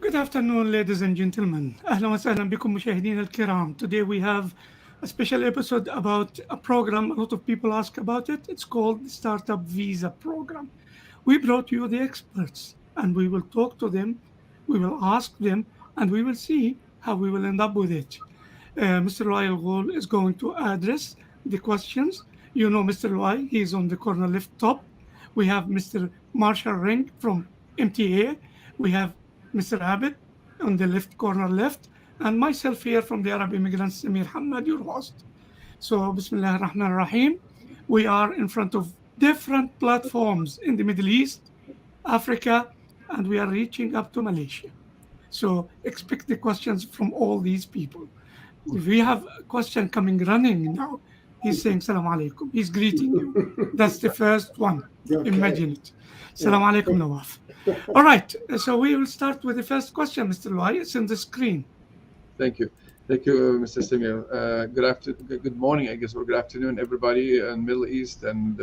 Good afternoon, ladies and gentlemen. أهلا وسهلا بكم مشاهدينا الكرام. Today we have a special episode about a program. A lot of people ask about it. It's called the Startup Visa Program. We brought you the experts and we will talk to them, we will ask them, and we will see how we will end up with it. Mr. Wael Ghul is going to address the questions. You know Mr. Wael, he's on the corner left top. We have Mr. Marshall Ring from MTA. We have Mr. Abid on the left corner left, and myself here from the Arab Immigrants, Samir Hamad, your host. So, Bismillah ar-Rahman ar-Rahim. We are in front of different platforms in the Middle East, Africa, and we are reaching up to Malaysia. So, expect the questions from all these people. We have a question coming running now. He's saying Salam alaikum. He's greeting you. That's the first one. Okay. Imagine it. Salam alaikum, Nawaf. All right. So we will start with the first question, Mr. Luai. It's on the screen. Thank you. Thank you, Mr. Samuel. Good morning, I guess, or good afternoon, everybody in Middle East and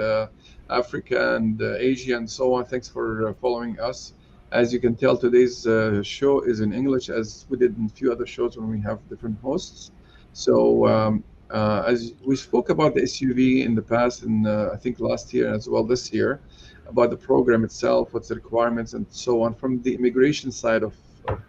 Africa and Asia and so on. Thanks for following us. As you can tell, today's show is in English, as we did in a few other shows when we have different hosts. So as we spoke about the SUV in the past, and I think last year as well this year, about the program itself, what's the requirements and so on, from the immigration side of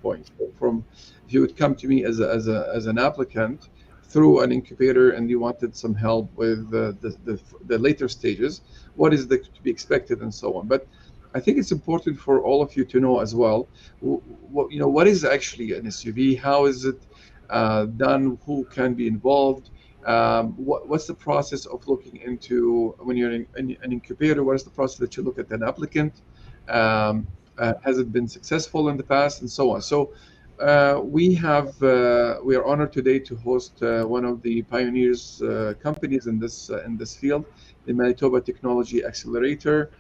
points. From if you would come to me as an applicant through an incubator and you wanted some help with the later stages, what is to be expected and so on. But I think it's important for all of you to know as well, what is actually an SUV? How is it done? Who can be involved? What's the process of looking into when you're in an incubator? What is the process that you look at an applicant? Has it been successful in the past, and so on? So we are honored today to host one of the pioneers companies in this field, the Manitoba Technology Accelerator.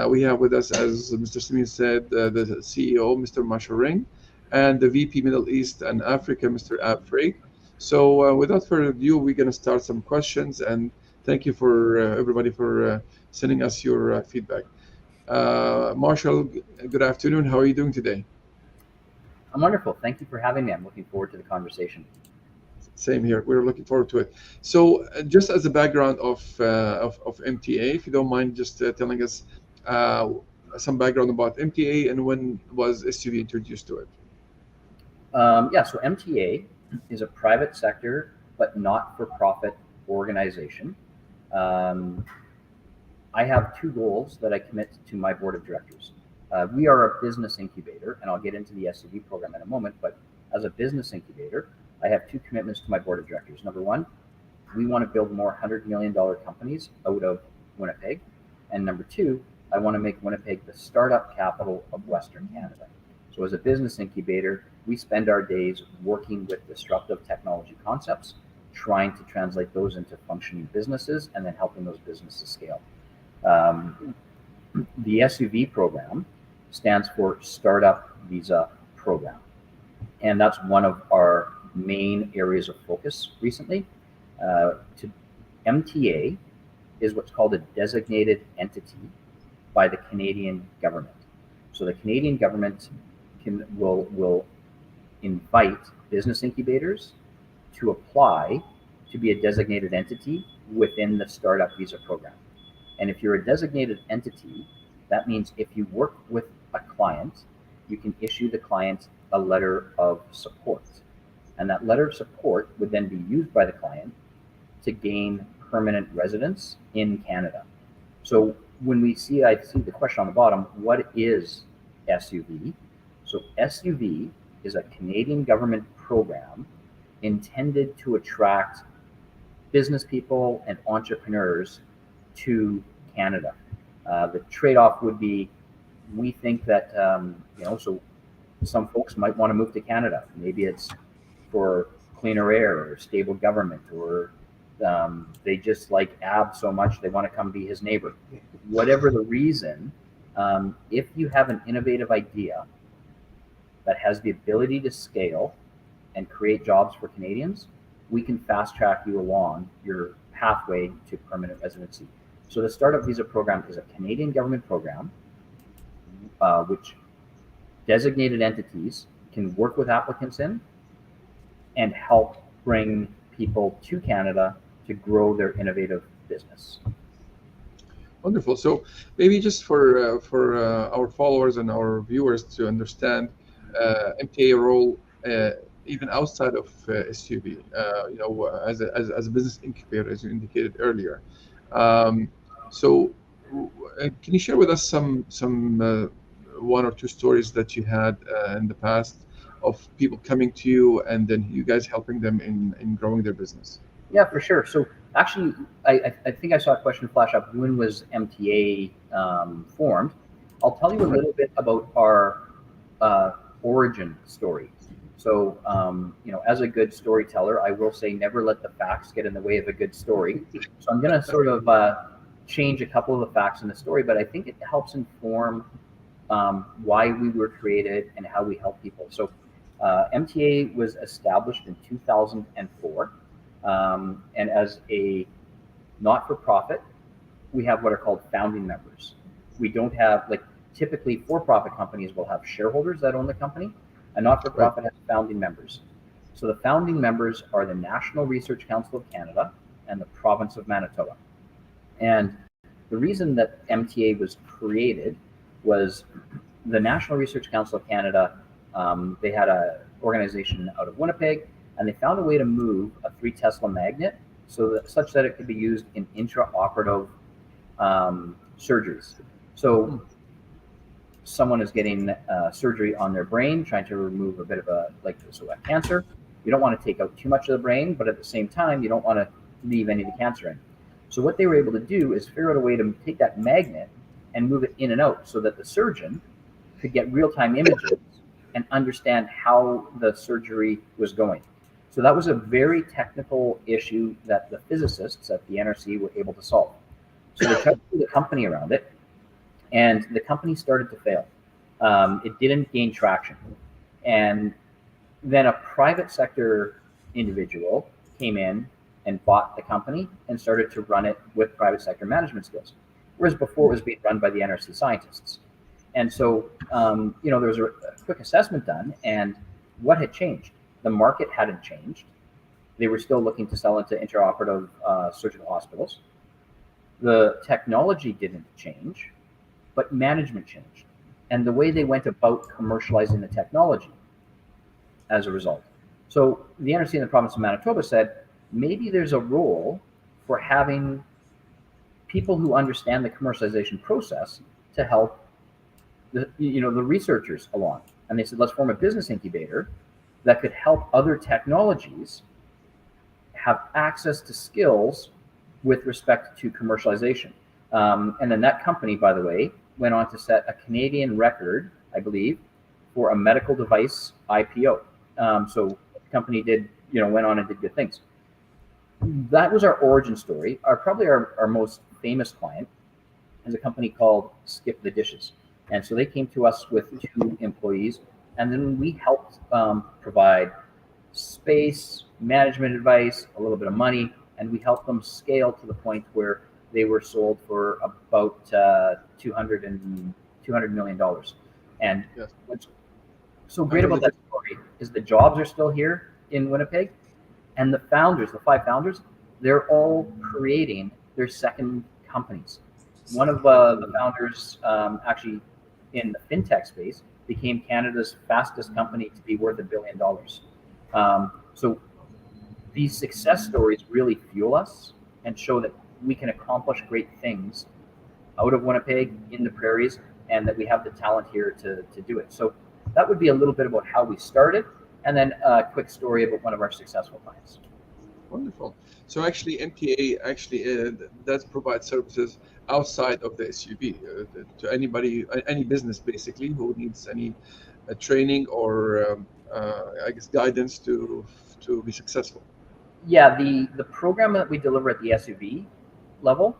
We have with us, as Mr. Samir said, the CEO, Mr. Marshall Ring, and the VP Middle East and Africa, Mr. Ab Frey. So without further ado, we're going to start some questions, and thank you for everybody for sending us your feedback. Marshall, good afternoon. How are you doing today? I'm wonderful. Thank you for having me. I'm looking forward to the conversation. Same here. We're looking forward to it. So just as a background of MTA, if you don't mind just telling us some background about MTA and when was SUV introduced to it. So MTA is a private sector but not-for-profit organization. I have two goals that I commit to my board of directors. We are a business incubator, and I'll get into the SUV program in a moment, but as a business incubator, I have two commitments to my board of directors. Number one, we want to build more $100 million companies out of Winnipeg. And number two, I want to make Winnipeg the startup capital of Western Canada. So as a business incubator, we spend our days working with disruptive technology concepts, trying to translate those into functioning businesses, and then helping those businesses scale. The SUV program stands for Startup Visa Program. And that's one of our main areas of focus recently. MTA is what's called a designated entity by the Canadian government. So the Canadian government will invite business incubators to apply to be a designated entity within the Startup Visa Program. And if you're a designated entity, that means if you work with a client, you can issue the client a letter of support. And that letter of support would then be used by the client to gain permanent residence in Canada. So when I see the question on the bottom, what is SUV? So SUV is a Canadian government program intended to attract business people and entrepreneurs to Canada. The trade-off would be, we think that, so some folks might want to move to Canada. Maybe it's for cleaner air or stable government, or they just like Ab so much they want to come be his neighbor. Whatever the reason, if you have an innovative idea that has the ability to scale and create jobs for Canadians, we can fast track you along your pathway to permanent residency. So the Startup Visa Program is a Canadian government program which designated entities can work with applicants in and help bring people to Canada to grow their innovative business. Wonderful. So maybe just for our followers and our viewers to understand MTA role even outside of SUB, as a business incubator, as you indicated earlier. So can you share with us some one or two stories that you had in the past of people coming to you and then you guys helping them in growing their business? Yeah, for sure. So actually, I think I saw a question flash up. When was MTA formed? I'll tell you a little bit about our origin story. So, as a good storyteller, I will say never let the facts get in the way of a good story. So I'm going to sort of change a couple of the facts in the story, but I think it helps inform why we were created and how we help people. So MTA was established in 2004. And as a not-for-profit, we have what are called founding members. We don't have, like, typically for-profit companies will have shareholders that own the company. A not-for-profit has founding members. So the founding members are the National Research Council of Canada and the province of Manitoba. And the reason that MTA was created was the National Research Council of Canada, they had an organization out of Winnipeg, and they found a way to move a 3 Tesla magnet such that it could be used in intraoperative surgeries. So someone is getting surgery on their brain, trying to remove a bit of a cancer. You don't want to take out too much of the brain, but at the same time, you don't want to leave any of the cancer in. So what they were able to do is figure out a way to take that magnet and move it in and out so that the surgeon could get real-time images and understand how the surgery was going. So that was a very technical issue that the physicists at the NRC were able to solve. So they tried to build a company around it, and the company started to fail. It didn't gain traction. And then a private sector individual came in and bought the company and started to run it with private sector management skills, whereas before it was being run by the NRC scientists. And so, there was a quick assessment done, and what had changed? The market hadn't changed. They were still looking to sell into intraoperative surgical hospitals. The technology didn't change, but management changed. And the way they went about commercializing the technology as a result. So the NRC in the province of Manitoba said, maybe there's a role for having people who understand the commercialization process to help the researchers along. And they said, let's form a business incubator that could help other technologies have access to skills with respect to commercialization. And then that company, by the way, went on to set a Canadian record, I believe, for a medical device IPO. So the company went on and did good things. That was our origin story. Probably our most famous client is a company called Skip the Dishes. And so they came to us with 2 employees, and then we helped provide space, management advice, a little bit of money, and we helped them scale to the point where they were sold for about $200 million. And yes. What's so great about that story is the jobs are still here in Winnipeg, and the 5 founders, they're all creating their second companies. One of the founders, actually in the fintech space, became Canada's fastest company to be worth $1 billion. So these success stories really fuel us and show that we can accomplish great things out of Winnipeg, in the prairies, and that we have the talent here to do it. So that would be a little bit about how we started, and then a quick story about one of our successful clients. Wonderful. So actually, MTA does provide services outside of the SUB to anybody, any business basically, who needs any training or guidance to be successful. Yeah, the program that we deliver at the SUV level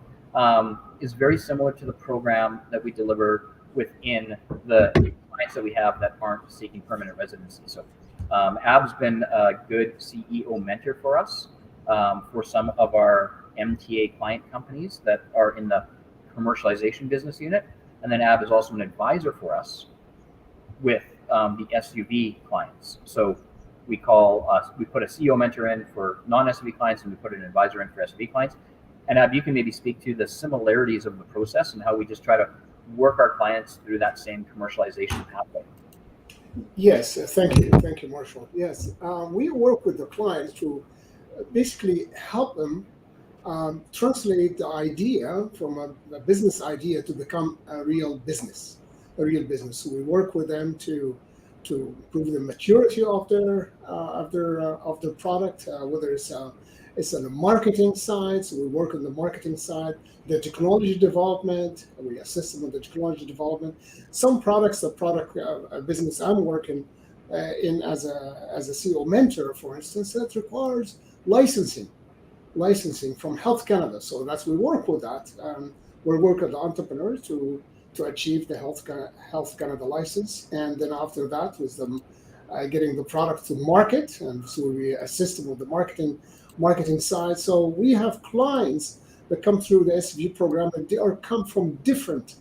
is very similar to the program that we deliver within the clients that we have that aren't seeking permanent residency. So Ab's been a good CEO mentor for us for some of our MTA client companies that are in the commercialization business unit. And then Ab is also an advisor for us with the SUV clients. So we put a CEO mentor in for non-SUV clients, and we put an advisor in for SUV clients. And Ab, you can maybe speak to the similarities of the process and how we just try to work our clients through that same commercialization pathway. Yes, thank you, Marshall. Yes, we work with the clients to basically help them translate the idea from a business idea to become a real business. So we work with them to improve the maturity of their product, whether it's on the marketing side. So we work on the marketing side, the technology development. We assist them with the technology development. Some products, the product business I'm working in as a CEO mentor, for instance, that requires licensing from Health Canada. So we work with that. We work with the entrepreneurs to achieve the Health Canada license, and then after that, with them getting the product to market, and so we assist them with the marketing side. So we have clients that come through the SUV program, and they come from different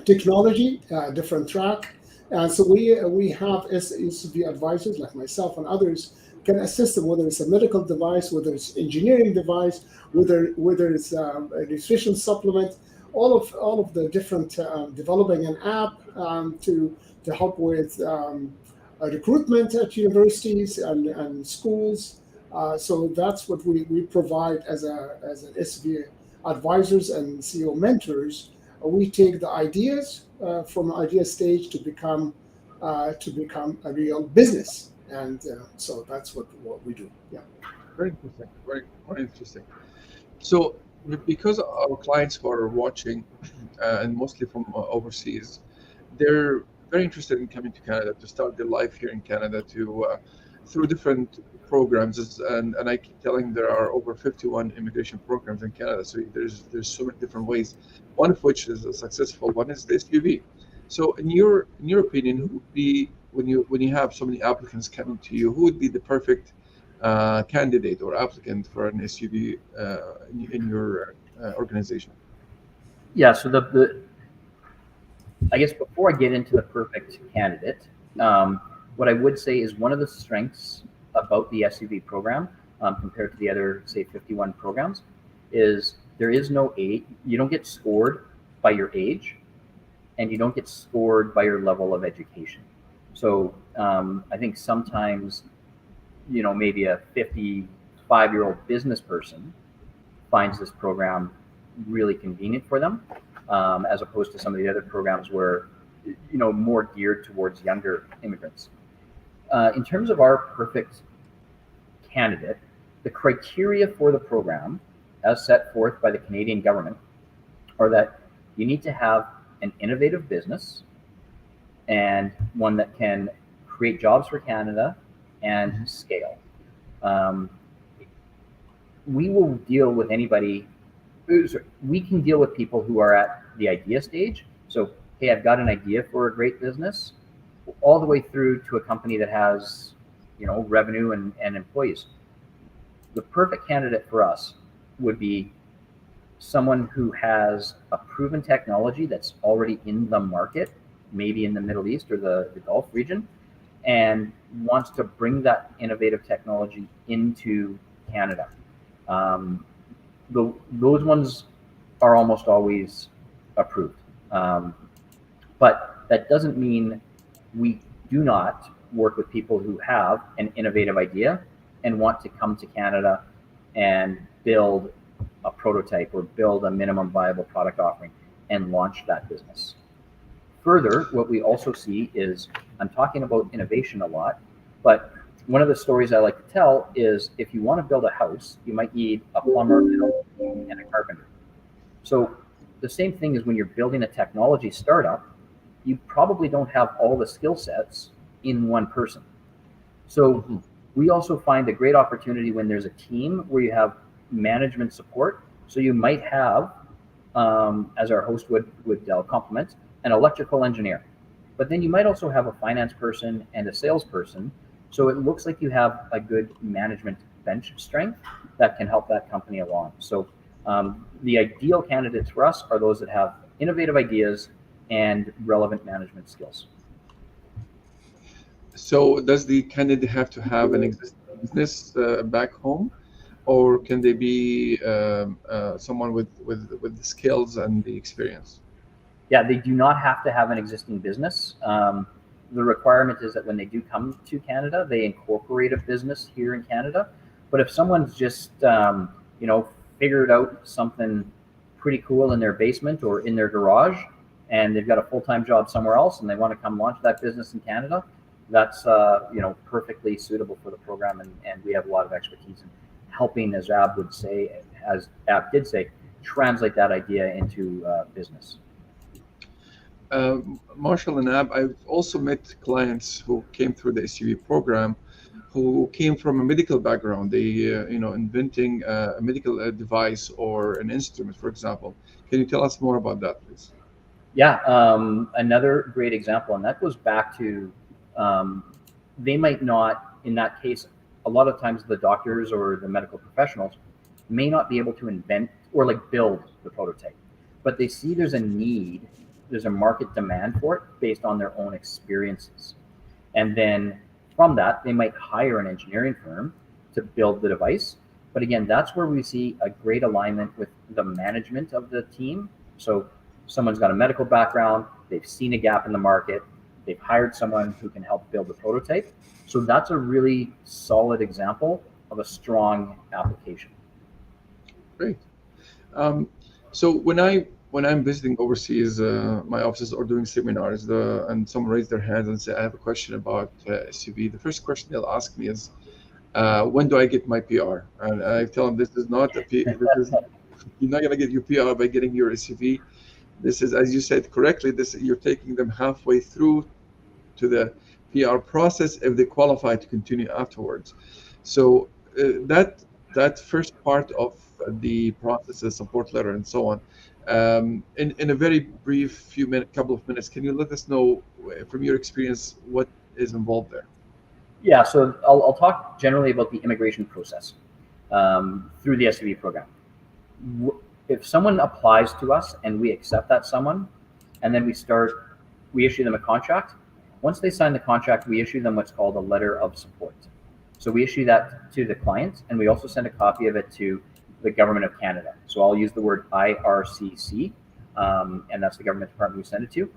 technology, different track. And so we have SUV advisors like myself and others can assist them, whether it's a medical device, whether it's engineering device, whether it's a nutrition supplement, all of the different developing an app to help with recruitment at universities and schools. So that's what we provide as an SUV advisors and CEO mentors. We take the ideas from idea stage to become a real business, and so that's what we do. Yeah. Very interesting. Very interesting. So, because our clients who are watching, and mostly from overseas, they're very interested in coming to Canada to start their life here in Canada through different programs. And I keep telling there are over 51 immigration programs in Canada. So there's so many different ways. One of which is a successful one is the SUV. So in your opinion, who would be, when you have so many applicants coming to you, who would be the perfect candidate or applicant for an SUV in your organization? Yeah. So I guess before I get into the perfect candidate, what I would say is one of the strengths about the SUV program compared to the other, say, 51 programs, is there is no age. You don't get scored by your age, and you don't get scored by your level of education. So I think sometimes, maybe a 55-year-old business person finds this program really convenient for them, as opposed to some of the other programs where, more geared towards younger immigrants. In terms of our perfect candidate, the criteria for the program, as set forth by the Canadian government, are that you need to have an innovative business and one that can create jobs for Canada and scale. We will deal with anybody. We can deal with people who are at the idea stage. So, hey, I've got an idea for a great business, all the way through to a company that has, revenue and employees. The perfect candidate for us would be someone who has a proven technology that's already in the market, maybe in the Middle East or the Gulf region, and wants to bring that innovative technology into Canada. Those ones are almost always approved. But that doesn't mean we do not work with people who have an innovative idea and want to come to Canada and build a prototype or build a minimum viable product offering and launch that business. Further, what we also see is, I'm talking about innovation a lot, but one of the stories I like to tell is, if you want to build a house, you might need a plumber and a carpenter. So the same thing is when you're building a technology startup, you probably don't have all the skill sets in one person. So we also find a great opportunity when there's a team where you have management support. So you might have, as our host would compliment, an electrical engineer, but then you might also have a finance person and a salesperson. So it looks like you have a good management bench strength that can help that company along. So the ideal candidates for us are those that have innovative ideas and relevant management skills. So does the candidate have to have an existing business back home, or can they be someone with the skills and the experience? Yeah, they do not have to have an existing business. The requirement is that when they do come to Canada, they incorporate a business here in Canada. But if someone's just, figured out something pretty cool in their basement or in their garage, and they've got a full-time job somewhere else, and they want to come launch that business in Canada, that's perfectly suitable for the program, and we have a lot of expertise in helping, as Ab did say, translate that idea into business. Marshall and Ab, I've also met clients who came through the SUV program who came from a medical background. They, inventing a medical device or an instrument, for example. Can you tell us more about that, please? Yeah, another great example, and that goes back to they might not, in that case, a lot of times the doctors or the medical professionals may not be able to invent or build the prototype, but they see there's a need, there's a market demand for it based on their own experiences. And then from that, they might hire an engineering firm to build the device. But again, that's where we see a great alignment with the management of the team. So someone's got a medical background, they've seen a gap in the market, they've hired someone who can help build the prototype. So that's a really solid example of a strong application. Great. So when I'm visiting overseas, my offices are doing seminars, and someone raised their hands and said, "I have a question about SUV." The first question they'll ask me is, "When do I get my PR?" And I tell them, "This is not you're not going to get your PR by getting your SUV. This is, as you said correctly, you're taking them halfway through to the PR process if they qualify to continue afterwards." So that first part of the process, the support letter and so on, in a very brief couple of minutes, can you let us know from your experience what is involved there? Yeah, so I'll talk generally about the immigration process through the SUV program. If someone applies to us and we accept that someone, and then we issue them a contract. Once they sign the contract, we issue them what's called a letter of support. So we issue that to the client, and we also send a copy of it to the Government of Canada. So I'll use the word IRCC, and that's the government department we send it to.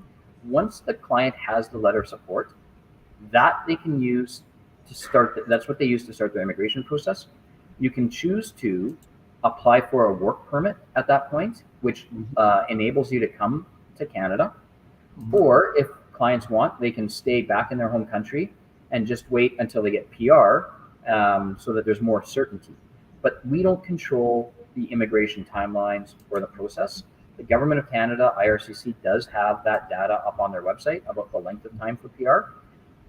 Once the client has the letter of support, that they can use to start, that's what they use to start their immigration process. You can choose to apply for a work permit at that point, which enables you to come to Canada. Or if clients want, they can stay back in their home country and just wait until they get PR so that there's more certainty. But we don't control the immigration timelines or the process. The Government of Canada, IRCC, does have that data up on their website about the length of time for PR.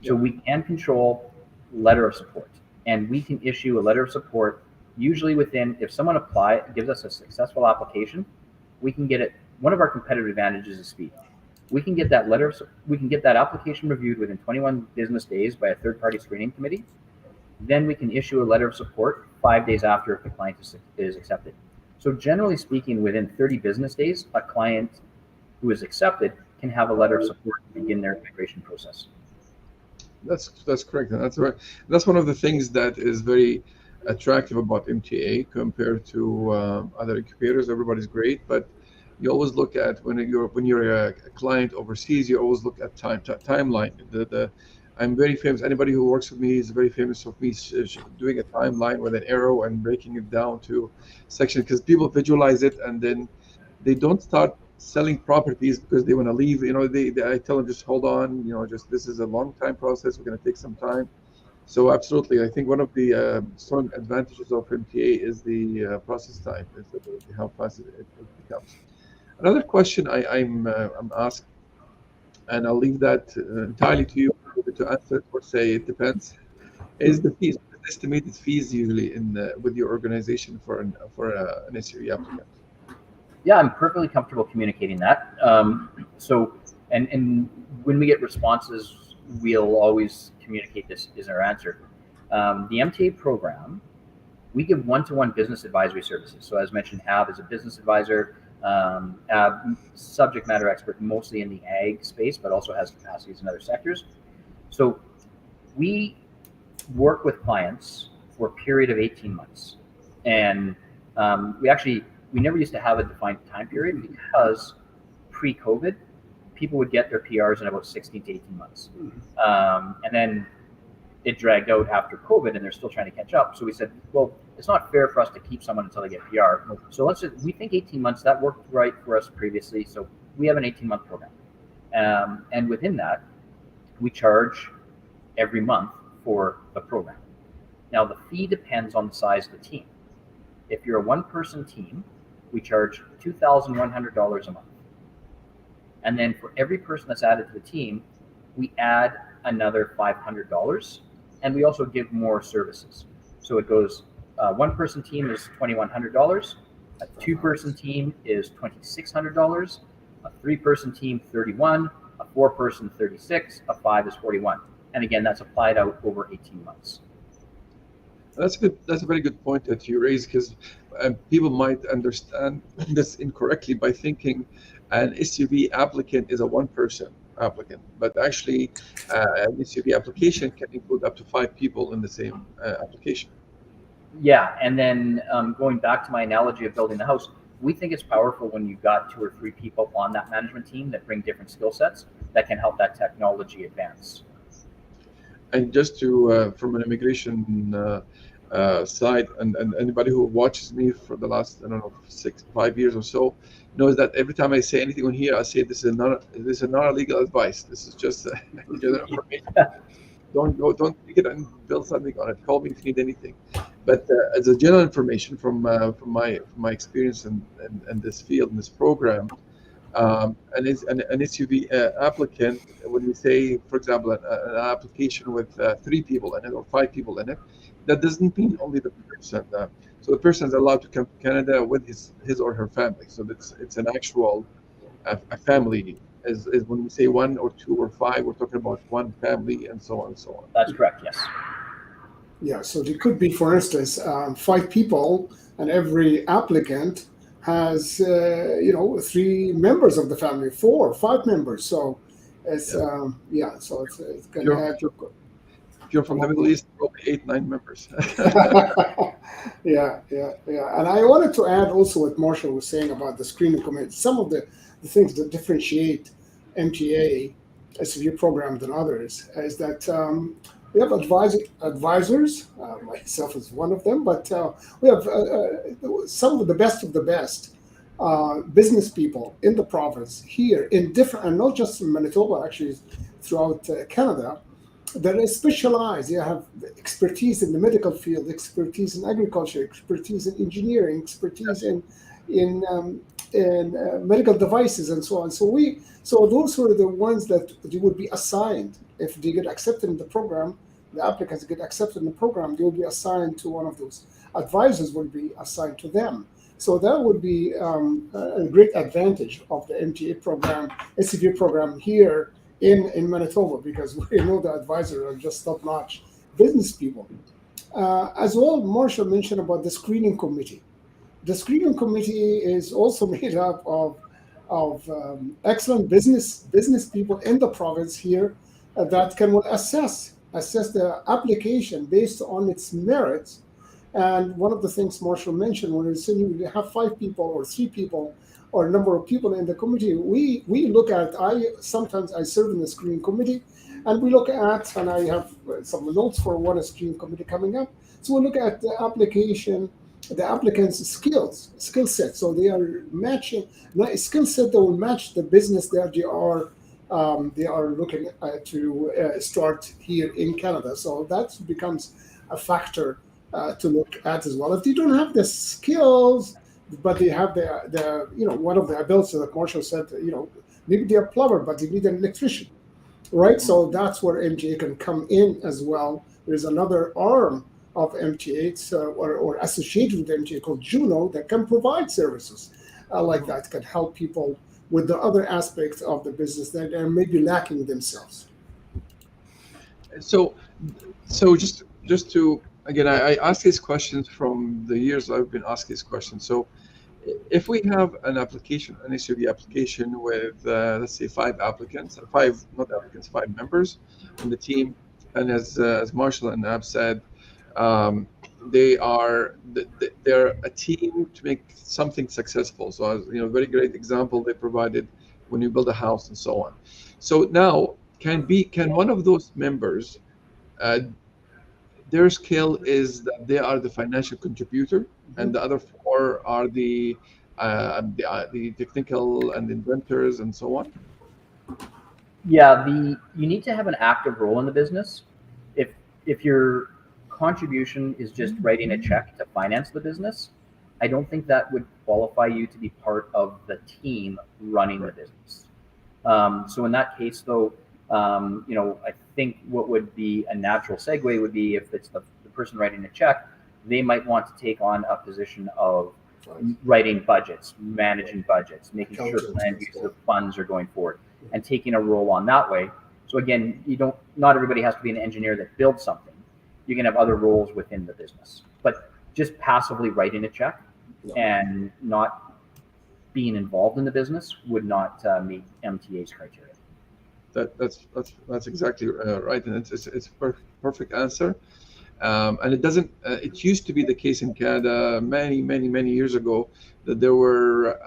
So we can control letter of support, and we can issue a letter of support usually within, if someone gives us a successful application, we can get it. One of our competitive advantages is speed. We can get that application reviewed within 21 business days by a third-party screening committee. Then we can issue a letter of support 5 days after if the client is accepted. So generally speaking, within 30 business days, a client who is accepted can have a letter of support to begin their immigration process. That's correct, and that's right. That's one of the things that is very attractive about MTA compared to other incubators. Everybody's great, but you always look at when you're a client overseas, you always look at timeline. I'm very famous. Anybody who works with me is very famous of me doing a timeline with an arrow and breaking it down to section, because people visualize it and then they don't start selling properties because they want to leave. I tell them, just hold on. This is a long time process. We're going to take some time. So absolutely, I think one of the strong advantages of MTA is the process time, is how fast it becomes. Another question I'm asked, and I'll leave that entirely to you to answer or say it depends, is the fees, estimated fees usually with your organization for an SUV applicant. Yeah, I'm perfectly comfortable communicating that. And when we get responses, we'll always communicate this is our answer. The MTA program, we give one-to-one business advisory services. So as mentioned, Ab is a business advisor. subject matter expert mostly in the ag space, but also has capacities in other sectors. So we work with clients for a period of 18 months. And we never used to have a defined time period because pre-COVID, people would get their PRs in about 16 to 18 months. And then it dragged out after COVID and they're still trying to catch up. So we said, well, it's not fair for us to keep someone until they get PR. So we think 18 months, that worked right for us previously. So we have an 18-month program. And within that, we charge every month for the program. Now, the fee depends on the size of the team. If you're a one-person team, we charge $2,100 a month. And then for every person that's added to the team, we add another $500, and we also give more services. So it goes, one-person team is $2,100, a two-person team is $2,600, a three-person team $31, a four-person $36, a five is $41. And again, that's applied out over 18 months. That's good. That's a very good point that you raised, because people might understand this incorrectly by thinking an SUV applicant is a one-person applicant, but actually an SUV application can include up to 5 people in the same application. Yeah, and then going back to my analogy of building the house, we think it's powerful when you've got 2 or 3 people on that management team that bring different skill sets that can help that technology advance. And just to from an immigration side, and anybody who watches me for the last, I don't know, 5 years or so, knows that every time I say anything on here, I say this is not a legal advice. This is just general information. Don't take it and build something on it. Call me if you need anything. But as a general information from my experience in this field, in this program, an SUV applicant, when we say, for example, an application with 3 people in it or 5 people in it, that doesn't mean only the person. So the person is allowed to come to Canada with his or her family. So it's an actual a family. Is when we say 1 or 2 or 5, we're talking about one family, and so on and so on. That's correct. Yes. Yeah, so there could be, for instance, 5 people, and every applicant has 3 members of the family, 4 or 5 members. So it's so it's going to add to. If you're from the Middle East, probably 8-9 members. Yeah. And I wanted to add also what Marshall was saying about the screening committee. Some of the things that differentiate MTA SUV program than others is that we have advisors, myself is one of them, but we have some of the best business people in the province here in different, and not just in Manitoba, actually throughout Canada, that is specialized. You have expertise in the medical field, expertise in agriculture, expertise in engineering, expertise in medical devices, and so on. So those were the ones that they would be assigned if they get accepted in the program. The applicants get accepted in the program, they will be assigned to one of those. Advisors will be assigned to them. So that would be a great advantage of the MTA program, SUV program here in Manitoba, because we know the advisors are just top-notch business people. As well, Marshall mentioned about the screening committee. The screening committee is also made up of excellent business people in the province here that can assess the application based on its merits. And one of the things Marshall mentioned, when you have 5 people or 3 people or a number of people in the committee, we look at, sometimes I serve in the screening committee, and we look at, and I have some notes for one screening committee coming up. So we look at the application, the applicant's skill set. So they are matching a skill set that will match the business that they are looking to start here in Canada. So that becomes a factor to look at as well. If they don't have the skills, but they have the one of the abilities that Marshall said, maybe they're a plumber, but they need an electrician, right? So that's where MTA can come in as well. There's another arm of MTA or associated with MTA called Juno that can provide services like that, can help people with the other aspects of the business that are maybe lacking themselves. So just to, again, I ask these questions from the years I've been asked these questions. So if we have an application, an SUV application with, let's say, five members on the team, and as Marshall and Ab said, um, they're a team to make something successful. So, very great example they provided when you build a house and so on. So now, can one of those members, uh, their skill is that they are the financial contributor, and the other four are the technical and inventors and so on. Yeah, you need to have an active role in the business. If your contribution is just writing a check to finance the business, I don't think that would qualify you to be part of the team running the business. So in that case, though, I think what would be a natural segue would be if it's the person writing a check, they might want to take on a position of writing budgets, managing budgets, making sure planned use of funds are going forward, and taking a role on that way. So again, not everybody has to be an engineer that builds something. You can have other roles within the business, but just passively writing a check and not being involved in the business would not meet MTA's criteria. That's exactly right, and it's a perfect answer. And it doesn't. It used to be the case in Canada many years ago that there were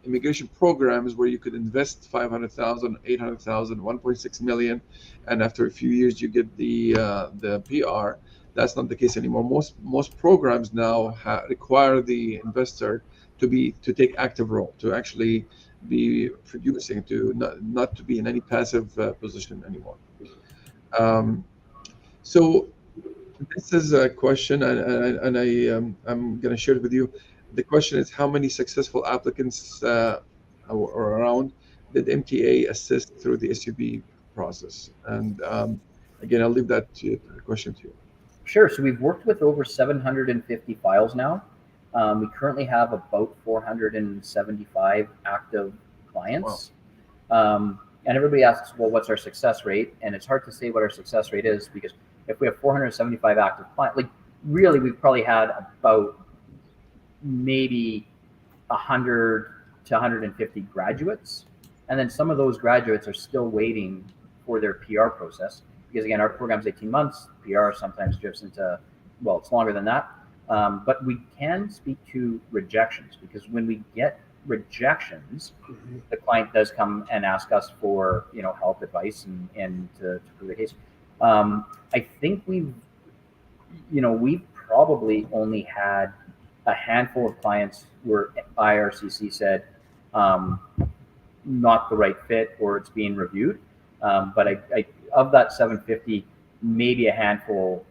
immigration programs where you could invest 500,000, 800,000, 1.6 million, and after a few years you get the PR. That's not the case anymore. Most programs now require the investor to take active role, to actually be producing, to not to be in any passive position anymore. So this is a question, and I'm going to share it with you. The question is, how many successful applicants or around did MTA assist through the SUB process? And again, I'll leave that the question to you. Sure. So we've worked with over 750 files now. We currently have about 475 active clients. Wow. And everybody asks, well, what's our success rate? And it's hard to say what our success rate is, because if we have 475 active clients, like really, we've probably had about maybe 100 to 150 graduates. And then some of those graduates are still waiting for their PR process, because again, our program's 18 months, PR sometimes drifts into, well, it's longer than that. But we can speak to rejections, because when we get rejections, the client does come and ask us for, help, advice, and to prove the case. I think we've probably only had a handful of clients where IRCC said not the right fit, or it's being reviewed. But I of that 750, maybe a handful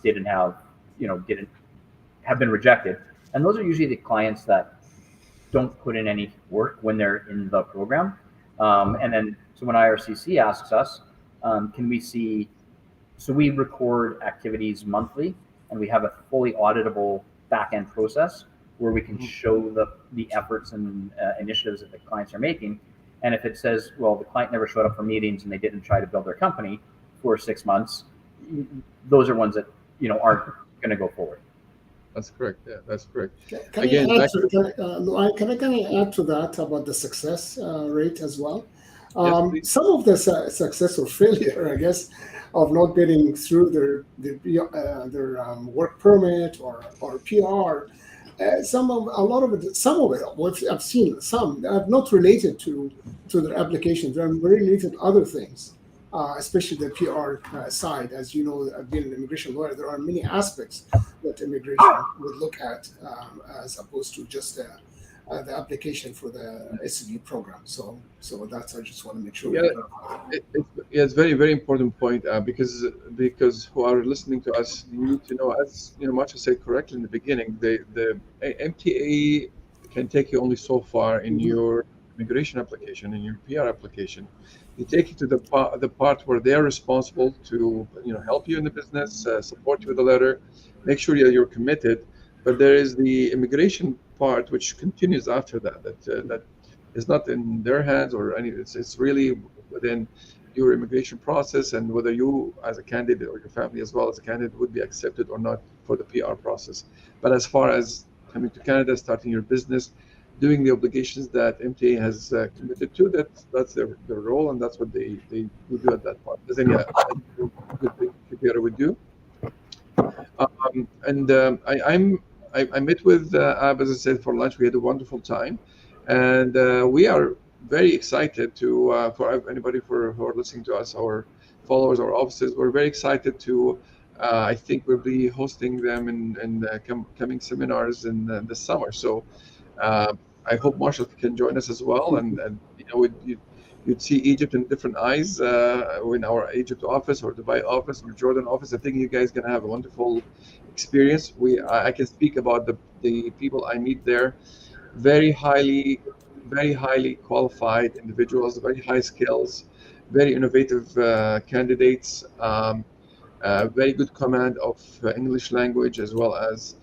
didn't have been rejected, and those are usually the clients that don't put in any work when they're in the program. And then, so when IRCC asks us, can we see, so we record activities monthly, and we have a fully auditable back-end process where we can show the efforts and initiatives that the clients are making. And if it says, well, the client never showed up for meetings and they didn't try to build their company for 6 months, those are ones that aren't going to go forward. That's correct. Yeah, that's correct. Can I add to that about the success rate as well? Yes, some of the success or failure, I guess, of not getting through their work permit or PR. Some of it, what I've seen, some are not related to their applications. They're related to other things, especially the PR side. As you know, I've been an immigration lawyer. There are many aspects that immigration would look at as opposed to just the application for the SUV program. So that's, I just want to make sure. Yeah, it's very, very important point because who are listening to us, you need to know, as Marcia said correctly in the beginning, the MTA can take you only so far in your immigration application, in your PR application. They take you to the part where they are responsible to help you in the business, support you with a letter, make sure you're committed. But there is the immigration part which continues after that is not in their hands or any. It's really within your immigration process, and whether you as a candidate or your family as well as a candidate would be accepted or not for the PR process. But as far as coming to Canada, starting your business, doing the obligations that MTA has committed to. That's their role, and that's what they would do at that point. As any good incubator would do. I met with Ab, as I said, for lunch. We had a wonderful time, and we are very excited to for anybody who are listening to us, our followers, our offices. We're very excited to. I think we'll be hosting them in coming seminars in the summer. So I hope Marshall can join us as well, and you'd see Egypt in different eyes in our Egypt office or Dubai office or Jordan office. I think you guys are gonna have a wonderful experience. I can speak about the people I meet there, very highly qualified individuals, very high skills, very innovative candidates, very good command of English language, as well as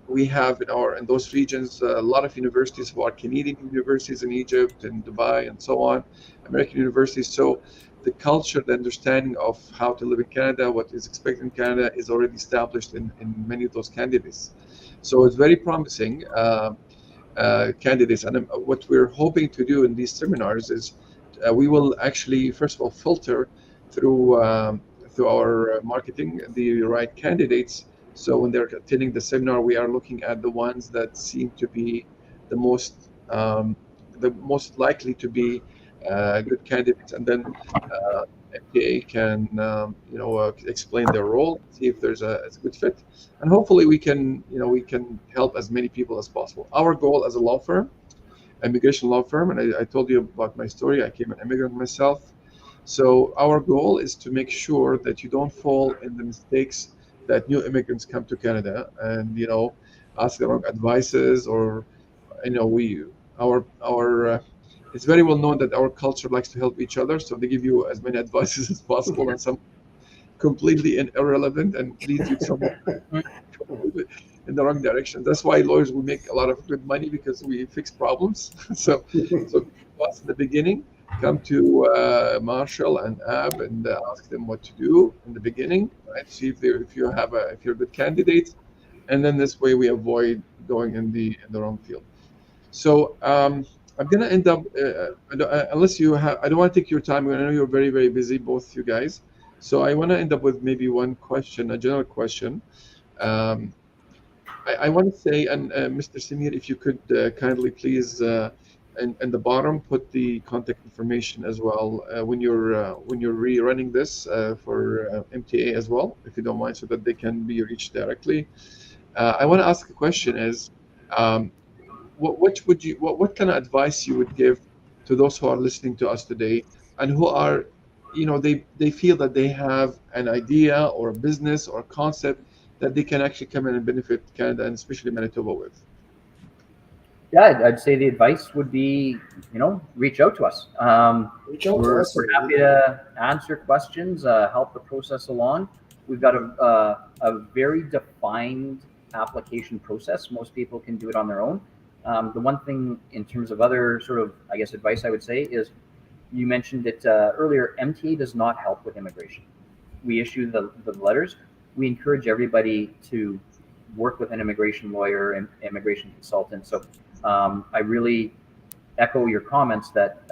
we have in those regions a lot of universities who are Canadian universities in Egypt and Dubai and so on, American universities. So the culture, the understanding of how to live in Canada, what is expected in Canada, is already established in many of those candidates. So it's very promising candidates. And what we're hoping to do in these seminars is we will actually, first of all, filter through our marketing the right candidates. So when they're attending the seminar, we are looking at the ones that seem to be the most likely to be good candidates, and then MTA can explain their role, see if there's a good fit, and hopefully we can help as many people as possible. Our goal as a law firm, immigration law firm, and I told you about my story. I came an immigrant myself. So our goal is to make sure that you don't fall in the mistakes that new immigrants come to Canada and ask the wrong advices, or it's very well known that our culture likes to help each other, so they give you as many advices as possible, and some completely irrelevant and leads you somewhere in the wrong direction. That's why lawyers will make a lot of good money, because we fix problems. so us in the beginning, come to Marshall and Ab and ask them what to do in the beginning, right? See if you're good candidates, and then this way we avoid going in the wrong field. So I'm gonna end up unless you have. I don't want to take your time. I know you're very, very busy, both you guys. So I want to end up with maybe one question, a general question. I want to say, and Mr. Samir, if you could kindly please, in the bottom, put the contact information as well when you're rerunning this for MTA as well, if you don't mind, so that they can be reached directly. I want to ask a question: is what kind of advice you would give to those who are listening to us today and who are, they feel that they have an idea or a business or a concept that they can actually come in and benefit Canada and especially Manitoba with? Yeah, I'd say the advice would be, reach out to us. We're happy to answer questions, help the process along. We've got a very defined application process. Most people can do it on their own. The one thing in terms of other sort of, I guess, advice I would say is, you mentioned it earlier, MTA does not help with immigration. We issue the letters. We encourage everybody to work with an immigration lawyer and immigration consultant. So I really echo your comments that,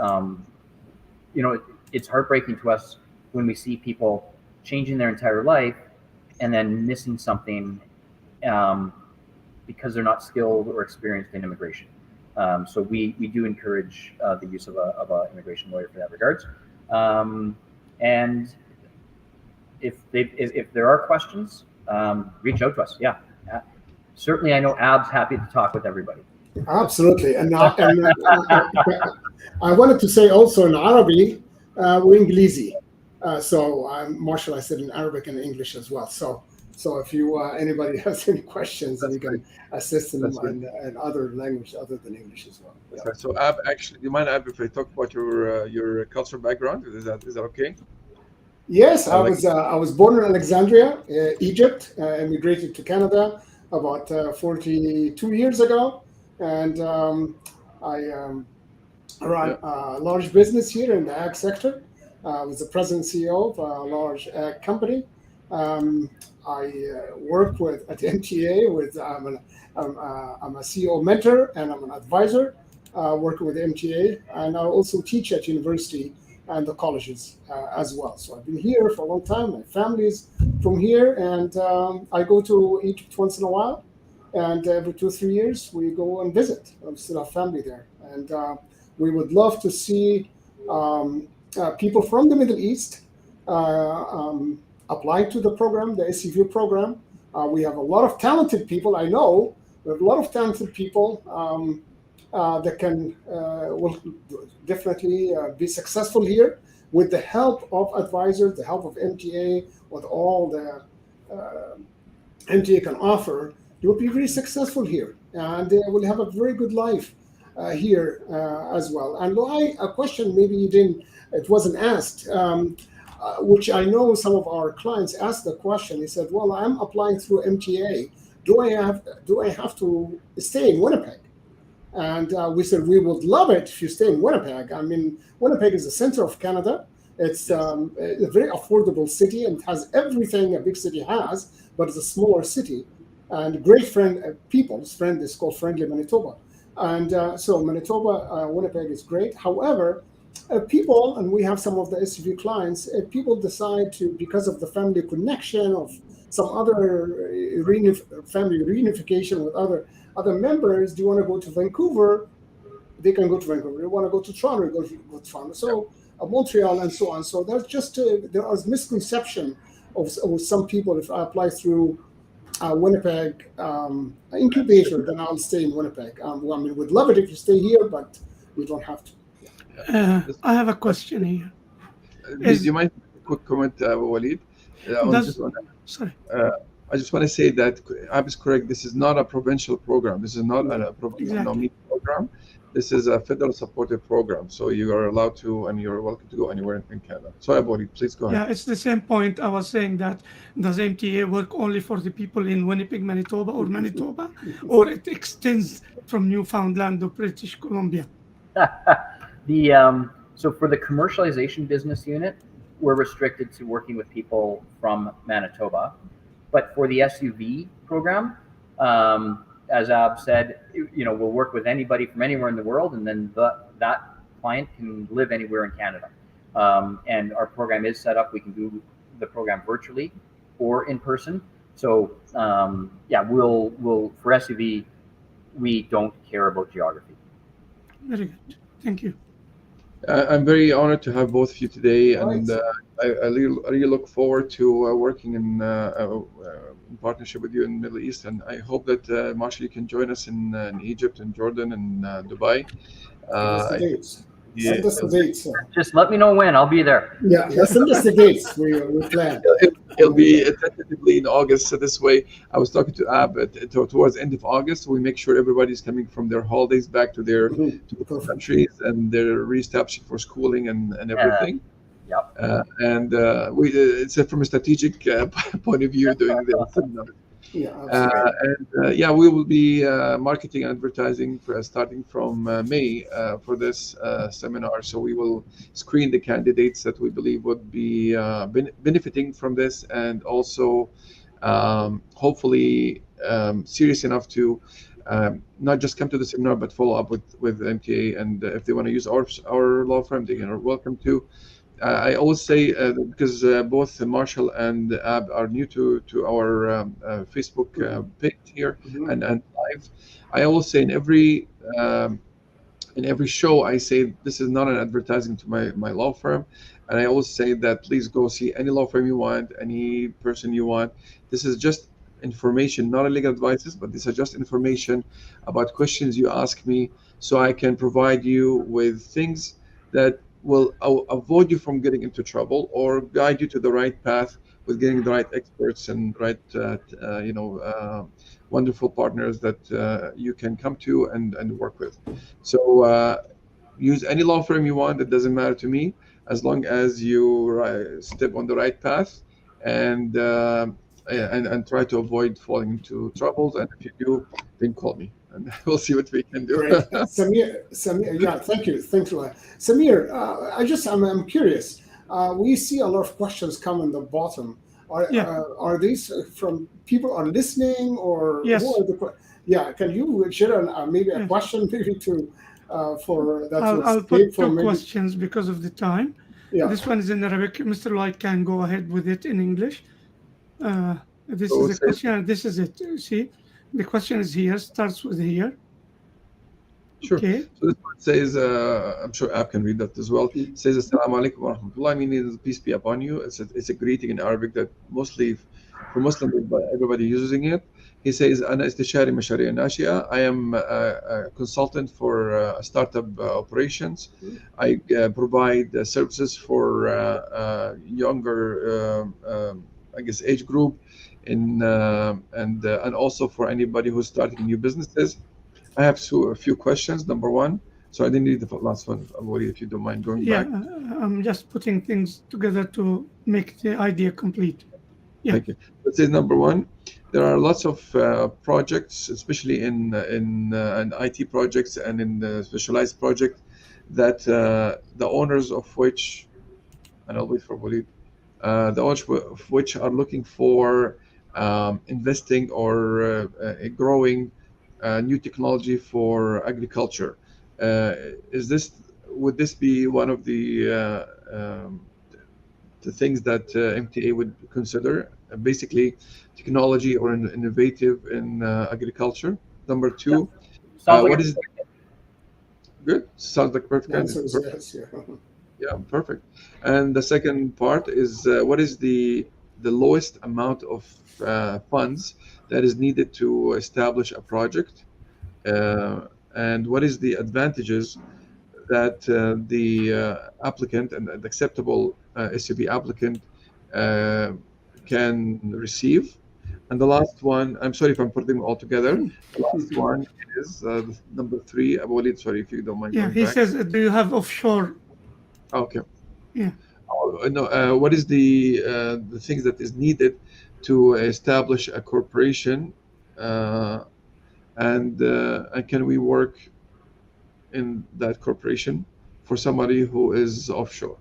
it's heartbreaking to us when we see people changing their entire life and then missing something because they're not skilled or experienced in immigration. So we do encourage the use of an immigration lawyer for that regards. And if there are questions, reach out to us. Yeah. Certainly, I know Ab's happy to talk with everybody. Absolutely. And I wanted to say also in Arabic, وإنجليزي. So Marshall, I said in Arabic and English as well. So if anybody has any questions, then you can assist them in other language other than English as well. Yeah. So Ab, actually, do you mind, Ab, if I talk about your cultural background? Is that okay? Yes, I was born in Alexandria, Egypt. Immigrated to Canada about 42 years ago, and I run a large business here in the ag sector. I was the president CEO of a large ag company. I work at MTA with I'm a CEO mentor and I'm an advisor working with the MTA, and I also teach at university and the colleges as well. So I've been here for a long time. My family is from here, and I go to Egypt once in a while. And every 2 or 3 years, we go and visit. We still have family there. And we would love to see people from the Middle East apply to the program, the SCV program. We have a lot of talented people. I know we have a lot of talented people that can will definitely be successful here with the help of advisors, the help of MTA, with all the MTA can offer. They will be very successful here, and they will have a very good life here as well. And a question maybe it wasn't asked, which I know some of our clients asked the question. He said, "Well, I'm applying through MTA. Do I have to stay in Winnipeg?" And we said, we would love it if you stay in Winnipeg. I mean, Winnipeg is the center of Canada. It's a very affordable city and has everything a big city has, but it's a smaller city. And great people's friend is called Friendly Manitoba. And so Manitoba, Winnipeg is great. However, people, and we have some of the SCV clients, people decide to, because of the family connection of some other family reunification with other members, do you want to go to Vancouver? They can go to Vancouver. They want to go to Toronto, go to Toronto. So Montreal and so on. So there's just there is misconception of some people. If I apply through Winnipeg incubator, then I'll stay in Winnipeg. I mean, we'd love it if you stay here, but we don't have to. I have a question here. Do you mind a quick comment, Walid? Sorry. I just want to say that Ab is correct. This is not a provincial program. This is not a provincial nominee program. This is a federal supported program. So you are allowed to, and you're welcome to go anywhere in Canada. Sorry, Walid, please go ahead. Yeah, it's the same point. I was saying that does MTA work only for the people in Winnipeg, Manitoba, or it extends from Newfoundland to British Columbia? So for the commercialization business unit, we're restricted to working with people from Manitoba. But for the SUV program, as Ab said, we'll work with anybody from anywhere in the world, and then that client can live anywhere in Canada. And our program is set up. We can do the program virtually or in person. So we'll for SUV, we don't care about geography. Very good. Thank you. I'm very honored to have both of you today, and I really look forward to working in partnership with you in the Middle East. And I hope that Marshall, you can join us in Egypt and Jordan and Dubai. Send us the dates. Just let me know when. I'll be there. Yeah, send us the dates. We plan. It'll be tentatively in August. So this way, I was talking to Ab towards the end of August. We make sure everybody's coming from their holidays back to their countries, and they're reestablishing for schooling and everything. Yep. It's from a strategic point of view doing this. We will be marketing and advertising starting from May for this seminar. So we will screen the candidates that we believe would be benefiting from this, and also hopefully serious enough to not just come to the seminar, but follow up with MTA. And if they want to use our law firm, they are welcome to. I always say, because both Marshall and Ab are new to our Facebook page here and live, I always say in every show, I say this is not an advertising to my law firm, and I always say that please go see any law firm you want, any person you want. This is just information, not a legal advice, but this is just information about questions you ask me, so I can provide you with things that will avoid you from getting into trouble or guide you to the right path with getting the right experts and right wonderful partners that you can come to and work with. So use any law firm you want. It doesn't matter to me, as long as you step on the right path and try to avoid falling into troubles. And if you do, then call me, and we'll see what we can do. Great. Samir, yeah, thank you. Thanks a lot. Samir, I'm curious. We see a lot of questions come in the bottom. Are these from people are listening, or yes? Yeah, can you share maybe a Yes. question maybe to for that would I'll state put for two maybe questions because of the time. yeah. This one is in Arabic. Mr. Light can go ahead with it in English. Uh, this So is it a says, question, and this is it. See, the question is here, starts with here. sure. Okay. So this one says, I'm sure Ab can read that as well. It says, Assalamu alaikum wa rahmatullah, meaning peace be upon you. It's a greeting in Arabic that mostly for Muslims, but everybody using it. He says, أنا استشاري مشاريع ناشئة. I am a consultant for startup operations. I provide services for younger, I guess, age group, and also for anybody who's starting new businesses. I have a few questions. Number one, so I didn't read the last one, Abori, if you don't mind going Yeah, back. I'm just putting things together to make the idea complete. Yeah. Thank you. Let's say number one, there are lots of projects, especially in IT projects and in the specialized project, that the owners of which, and I'll wait for Walid, the owners of which are looking for investing or growing new technology for agriculture. Would this be one of the things that MTA would consider? Basically, technology or innovative in agriculture. Number Yeah. two, Sounds like what a is good? Sounds like perfect. The answer is yes. Yeah. Yeah, perfect. And the second part is what is the lowest amount of funds that is needed to establish a project, and what is the advantages that the applicant and the acceptable SUV applicant uh, can receive. And the last one, I'm sorry if I'm putting them all together. The last one is number three. Abu Walid, sorry if you don't mind Yeah. going He back. says, do you have offshore? Okay. Yeah. No, what is the things that is needed to establish a corporation, and can we work in that corporation for somebody who is offshore?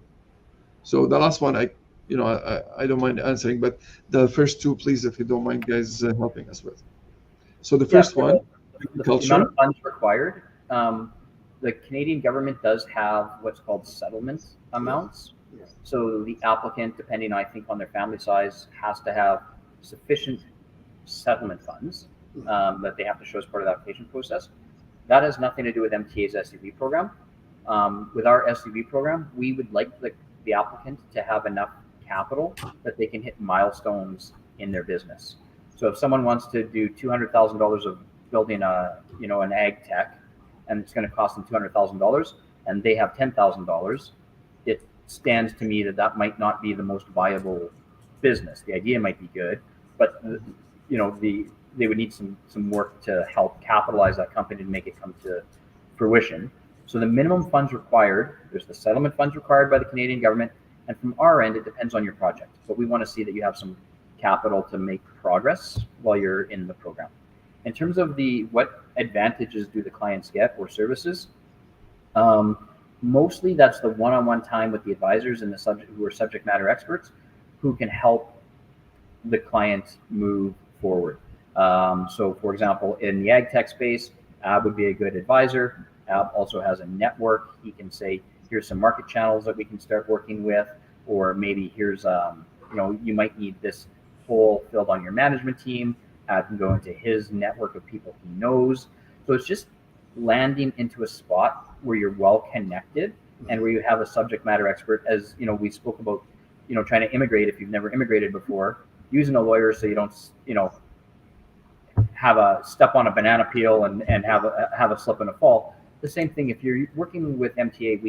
So the last one, I don't mind answering, but the first two, please, if you don't mind, guys, helping us with. So the Yeah, first for one, the amount agriculture. of funds required. The Canadian government does have what's called settlement amounts. Yeah. So the applicant, depending, I think, on their family size, has to have sufficient settlement funds that they have to show as part of the application process. That has nothing to do with MTA's SUV program. With our SUV program, we would like the applicant to have enough capital that they can hit milestones in their business. So if someone wants to do $200,000 of building an ag tech, and it's going to cost them $200,000, and they have $10,000, it stands to me that that might not be the most viable business. The idea might be good, but they would need some work to help capitalize that company to make it come to fruition. So the minimum funds required, there's the settlement funds required by the Canadian government, and from our end, it depends on your project. But we want to see that you have some capital to make progress while you're in the program. In terms of what advantages do the clients get or services, mostly that's the one-on-one time with the advisors and who are subject matter experts who can help the client move forward. So for example, in the ag tech space, Ab would be a good advisor. Ab also has a network. He can say, here's some market channels that we can start working with, or maybe here's, you might need this hole filled on your management team. Ab can go into his network of people he knows. So it's just landing into a spot where you're well connected and where you have a subject matter expert. As we spoke about, trying to immigrate if you've never immigrated before, using a lawyer so you don't, have a step on a banana peel and have a slip and a fall. The same thing, if you're working with MTA,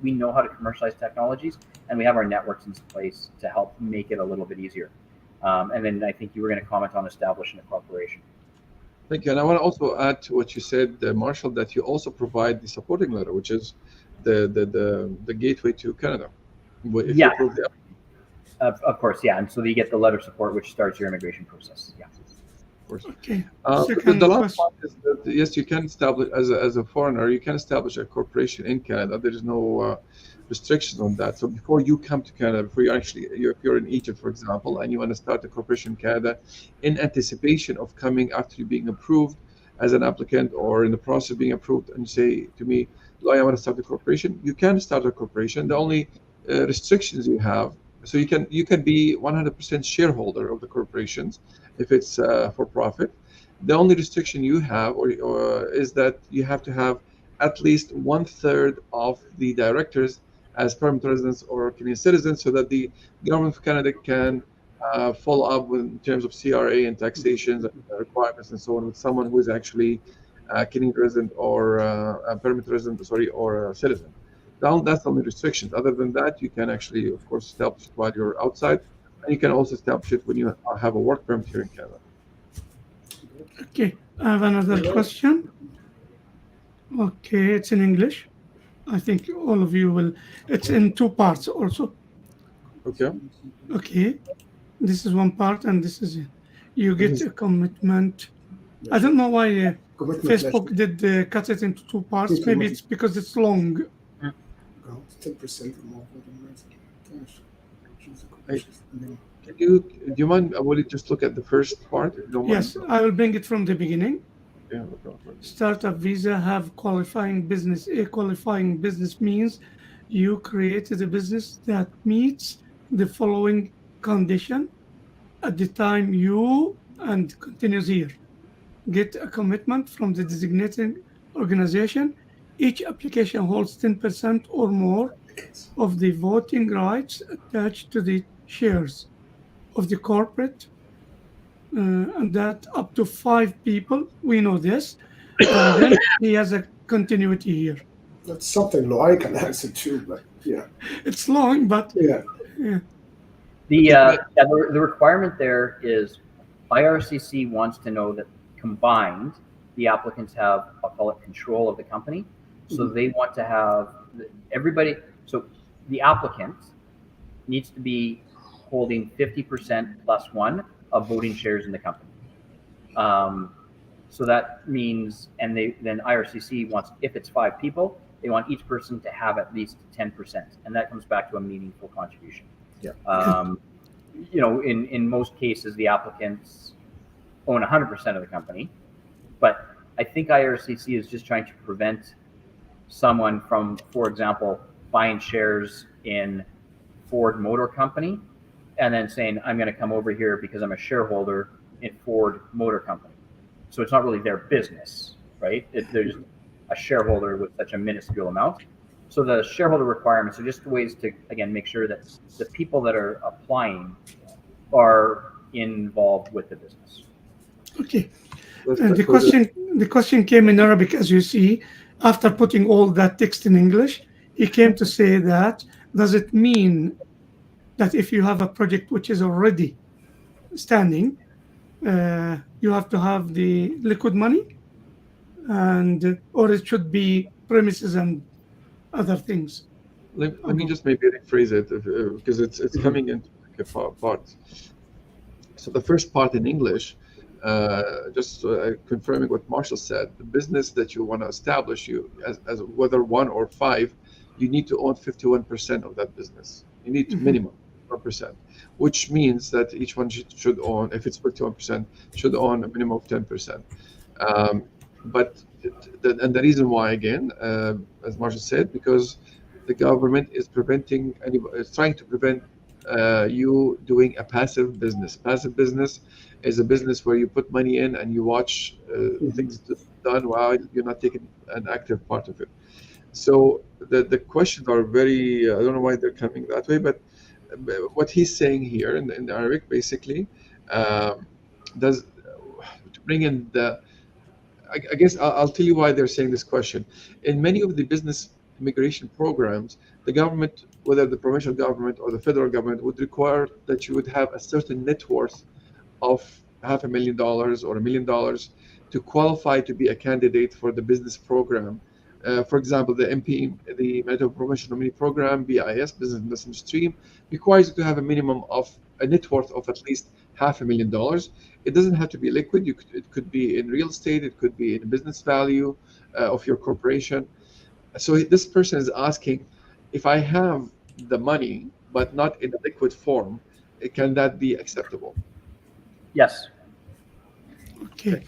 we know how to commercialize technologies, and we have our networks in place to help make it a little bit easier. And then I think you were going to comment on establishing a corporation. Thank you. And I want to also add to what you said, Marshall, that you also provide the supporting letter, which is the gateway to Canada. If you approve the Of course, yeah. And so you get the letter of support, which starts your immigration process. Yeah. Of course. Okay. The last part is that yes, you can establish as a foreigner, you can establish a corporation in Canada. There is no restrictions on that. So before you come to Canada, before if you're in Egypt, for example, and you want to start a corporation in Canada, in anticipation of coming after you being approved, as an applicant or in the process of being approved and say to me, "Loy, I want to start a corporation," you can start a corporation. The only restrictions you have, so you can be 100% shareholder of the corporations if it's for profit. The only restriction you have or is that you have to have at least 1/3 of the directors as permanent residents or Canadian citizens, so that the government of Canada can follow up with, in terms of CRA and taxation requirements and so on, with someone who is actually a Canadian resident or a permanent resident, sorry, or a citizen. That's the only restrictions. Other than that, you can actually, of course, establish it while you're outside, and you can also establish it when you have a work permit here in Canada. Okay, I have another question. Okay, it's in English. I think all of you will. It's in two parts also. Okay. Okay, this is one part, and this is it. You get a commitment. I don't know why Commitment Facebook did cut it into two parts. It's Maybe more- it's because it's long. 10% or more. Do you mind? Will you just look at the first part? If you don't Yes, mind? I will bring it from the beginning. Yeah. Okay. Startup visa have qualifying business. A qualifying business means you created a business that meets the following condition at the time you, and continues here, get a commitment from the designated organization. Each application holds 10% or more of the voting rights attached to the shares of the corporate, and that up to 5 people. We know this. And then he has a continuity here. That's something Loy can answer too, but yeah. It's long, but Yeah. The requirement there is IRCC wants to know that combined, the applicants have, I'll call it, control of the company. So they want to have everybody. So the applicant needs to be holding 50% plus one of voting shares in the company. So that means, and then IRCC wants, if it's 5 people, they want each person to have at least 10%, and that comes back to a meaningful contribution. Yeah. In most cases, the applicants own 100% of the company, but I think IRCC is just trying to prevent someone from, for example, buying shares in Ford Motor Company and then saying, I'm going to come over here because I'm a shareholder in Ford Motor Company. So it's not really their business, right? They're just a shareholder with such a minuscule amount. So the shareholder requirements are just ways to, again, make sure that the people that are applying are involved with the business. okay. The question came in Arabic, as you see. After putting all that text in English, he came to say that, does it mean that if you have a project which is already standing, you have to have the liquid money, and or it should be premises and other things? Let me just maybe rephrase it because it's coming into parts. So the first part in English, just confirming what Marshall said, the business that you want to establish, you as whether 1 or 5, you need to own 51% of that business. You need to minimum 1%, which means that each one should own, if it's 51%, should own a minimum of 10%. But the reason why, again, as Marshall said, because the government is trying to prevent you doing a passive business. Passive business is a business where you put money in and you watch things done while you're not taking an active part of it. So the questions are very, I don't know why they're coming that way, but what he's saying here in Arabic, basically, does to bring in I guess I'll tell you why they're saying this question. In many of the business immigration programs, the government, whether the provincial government or the federal government, would require that you would have a certain net worth of $500,000 or $1 million to qualify to be a candidate for the business program. For example, the MP, the Manitoba Provincial Nominee Program, BIS, Business Investment Stream, requires you to have a minimum of a net worth of at least $500,000. It doesn't have to be liquid. It could be in real estate. It could be in business value of your corporation. So this person is asking, if I have the money but not in a liquid form, can that be acceptable? Yes. Okay.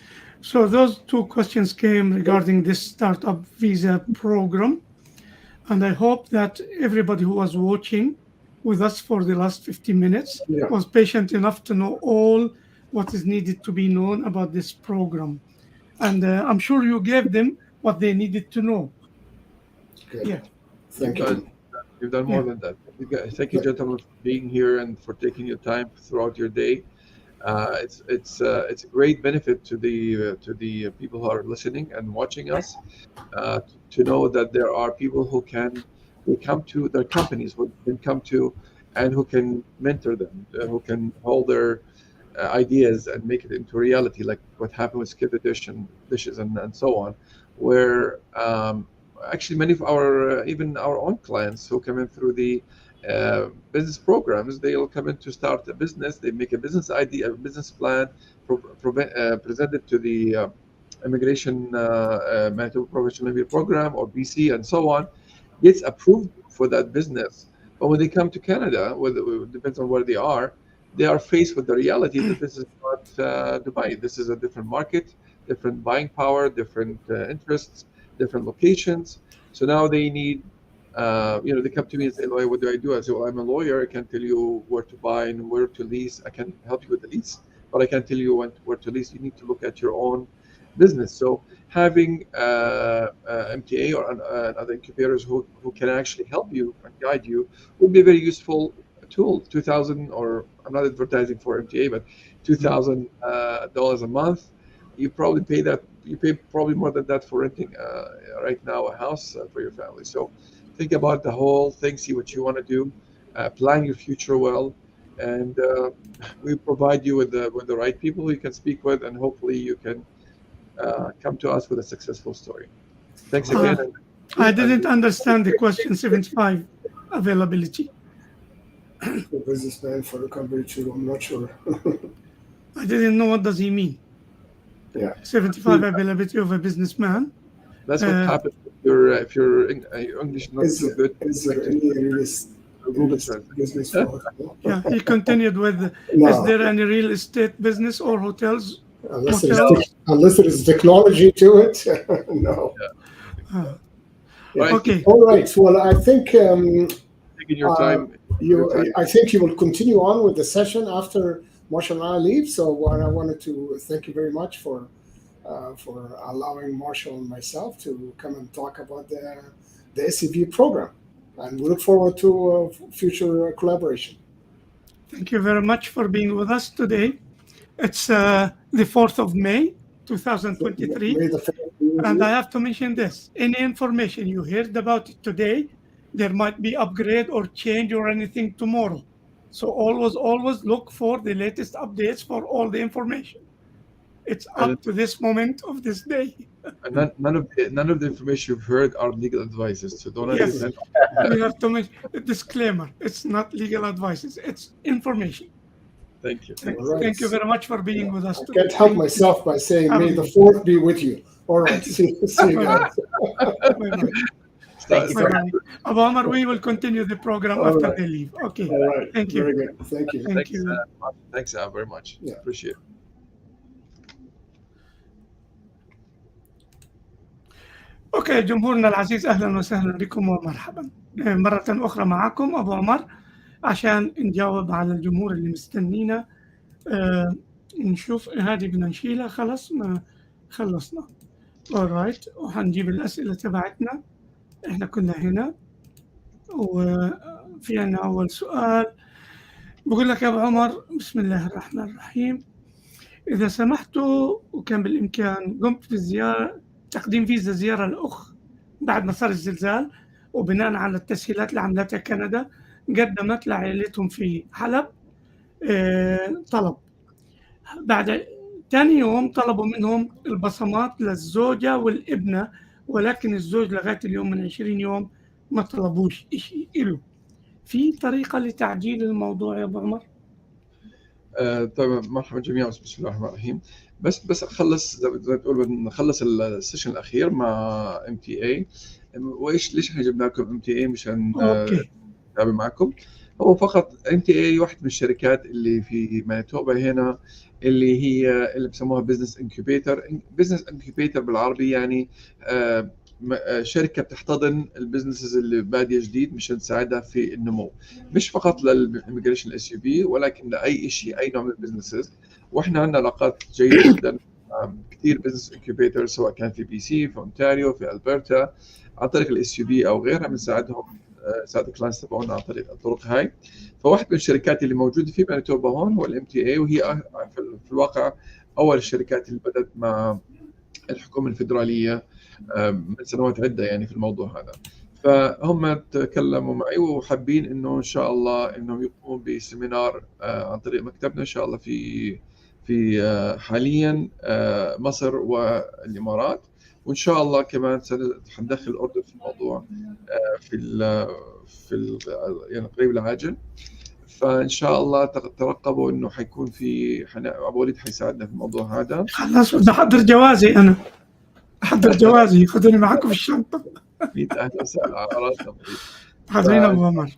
So those two questions came regarding this startup visa program. And I hope that everybody who was watching with us for the last 50 minutes Yeah. was patient enough to know all what is needed to be known about this program. And I'm sure you gave them what they needed to know. Good. Yeah. Thank You've you. done, you've done more Yeah. than that. Thank you, gentlemen, for being here and for taking your time throughout your day. It's a great benefit to the people who are listening and watching us, to know that there are people who come to their companies, who can come to, and who can mentor them, who can hold their ideas and make it into reality, like what happened with Skip the Dishes and so on, where actually many of our even our own clients who come in through the business programs, they'll come in to start a business. They make a business idea, a business plan, present it to the Immigration Manitoba Provincial Navy Program or BC and so on, gets approved for that business. But when they come to Canada, it depends on where they are faced with the reality that this is not Dubai. This is a different market, different buying power, different interests, different locations. So now they need, they come to me and say, "Lawyer, what do I do?" I say, "Well, I'm a lawyer. I can tell you where to buy and where to lease. I can help you with the lease, but I can't tell you where to lease. You need to look at your own business." So having MTA or other incubators who can actually help you and guide you would be a very useful tool. 2,000, or I'm not advertising for MTA, but $2,000 a month. You probably pay that. You pay probably more than that for renting right now a house for your family. So think about the whole thing. See what you want to do. Plan your future well, and we provide you with the right people you can speak with, and hopefully you can come to us with a successful story. Thanks again. I didn't understand the question 75 availability. The businessman for a company too. I'm not sure. I didn't know what does he mean. Yeah. 75 availability of a businessman. That's what happens if your English is not so good. Is there any business for Yeah, he continued with, No. is there any real estate business or hotels? unless there is technology to it? No. Right. Okay. All right. Well, I think Taking your time. I think you will continue on with the session after Marshall and I leave. So I wanted to thank you very much for allowing Marshall and myself to come and talk about the SCV program, and we look forward to future collaboration. Thank you very much for being with us today. It's the 4th of May, 2023. May the 4th and I have to mention this. Any information you heard about it today, there might be upgrade or change or anything tomorrow. So always look for the latest updates for all the information. It's up to this moment of this day. And none of the information you've heard are legal advices. So don't understand. We have to make a disclaimer. It's not legal advices. It's information. Thank you. Thank you very much for being with us today. I can't help myself by saying, may the 4th be with you. All right. See you guys. Abu Omar, we will continue the program after they leave. Okay. All right. Thank you. Very good. Thank you. Thank you. Thanks, Al, very much. Yeah. Appreciate it. اوكي جمهورنا العزيز، اهلا وسهلا بكم ومرحبا مرة اخرى معكم ابو عمر عشان نجاوب على الجمهور اللي مستنينا. نشوف هذه بدنا نشيلها، خلص ما خلصنا. alright، وحنجيب الاسئلة تبعتنا. احنا كنا هنا وفي عنا اول سؤال بقول لك يا ابو عمر، بسم الله الرحمن الرحيم، اذا سمحتوا وكان بالامكان قمت بالزيارة تقديم فيزا زيارة الأخ بعد ما صار الزلزال، وبناء على التسهيلات اللي عملتها كندا قدمت لعائلتهم في حلب طلب. بعد ثاني يوم طلبوا منهم البصمات للزوجة والابنة، ولكن الزوج لغاية اليوم من 20 يوم ما طلبوش إشي إله. في طريقة لتعجيل الموضوع يا أبو عمر؟ طيب مرحبا جميعا، بسم الله الرحمن الرحيم. بس اخلص زي ما تقول، نخلص السيشن الاخير مع MTA. ليش احنا جبنا لكم MTA مشان نتابع معكم. هو فقط MTA واحدة من الشركات اللي في مانيتوبا هنا، اللي هي اللي بسموها بزنس انكيوبيتر. بزنس انكيوبيتر بالعربي يعني شركة بتحتضن البزنسز اللي بادية جديد مشان تساعدها في النمو، مش فقط للإميجريشن SUV ولكن لأي شيء، أي نوع من البزنسز. وإحنا عندنا علاقات جيدة جدا كثير بزنس انكيوبيتر، سواء كان في BC، في أونتاريو، في ألبرتا، عن طريق الSUV أو غيرها، بنساعدهم ساعد الكلاينتس تبعونا عن طريق الطرق هاي. فواحد من الشركات اللي موجوده في مانيتوبا هون هو MTA، وهي في الواقع اول الشركات اللي بدات مع الحكومه الفدراليه من سنوات عده يعني في الموضوع هذا. فهم تكلموا معي وحابين انه ان شاء الله انهم يقوموا بسيمينار عن طريق مكتبنا ان شاء الله في حاليا مصر والامارات، وان شاء الله كمان حندخل الاردن في الموضوع في يعني قريب العاجل. فان شاء الله ترقبوا انه حيكون في ابو وليد حيساعدنا في الموضوع هذا. خلاص بدي احضر جوازي، انا احضر جوازي، خذوني معكم في الشنطه. 100 اهلا وسهلا على راسنا ابو وليد. حاضرين ابو عمر.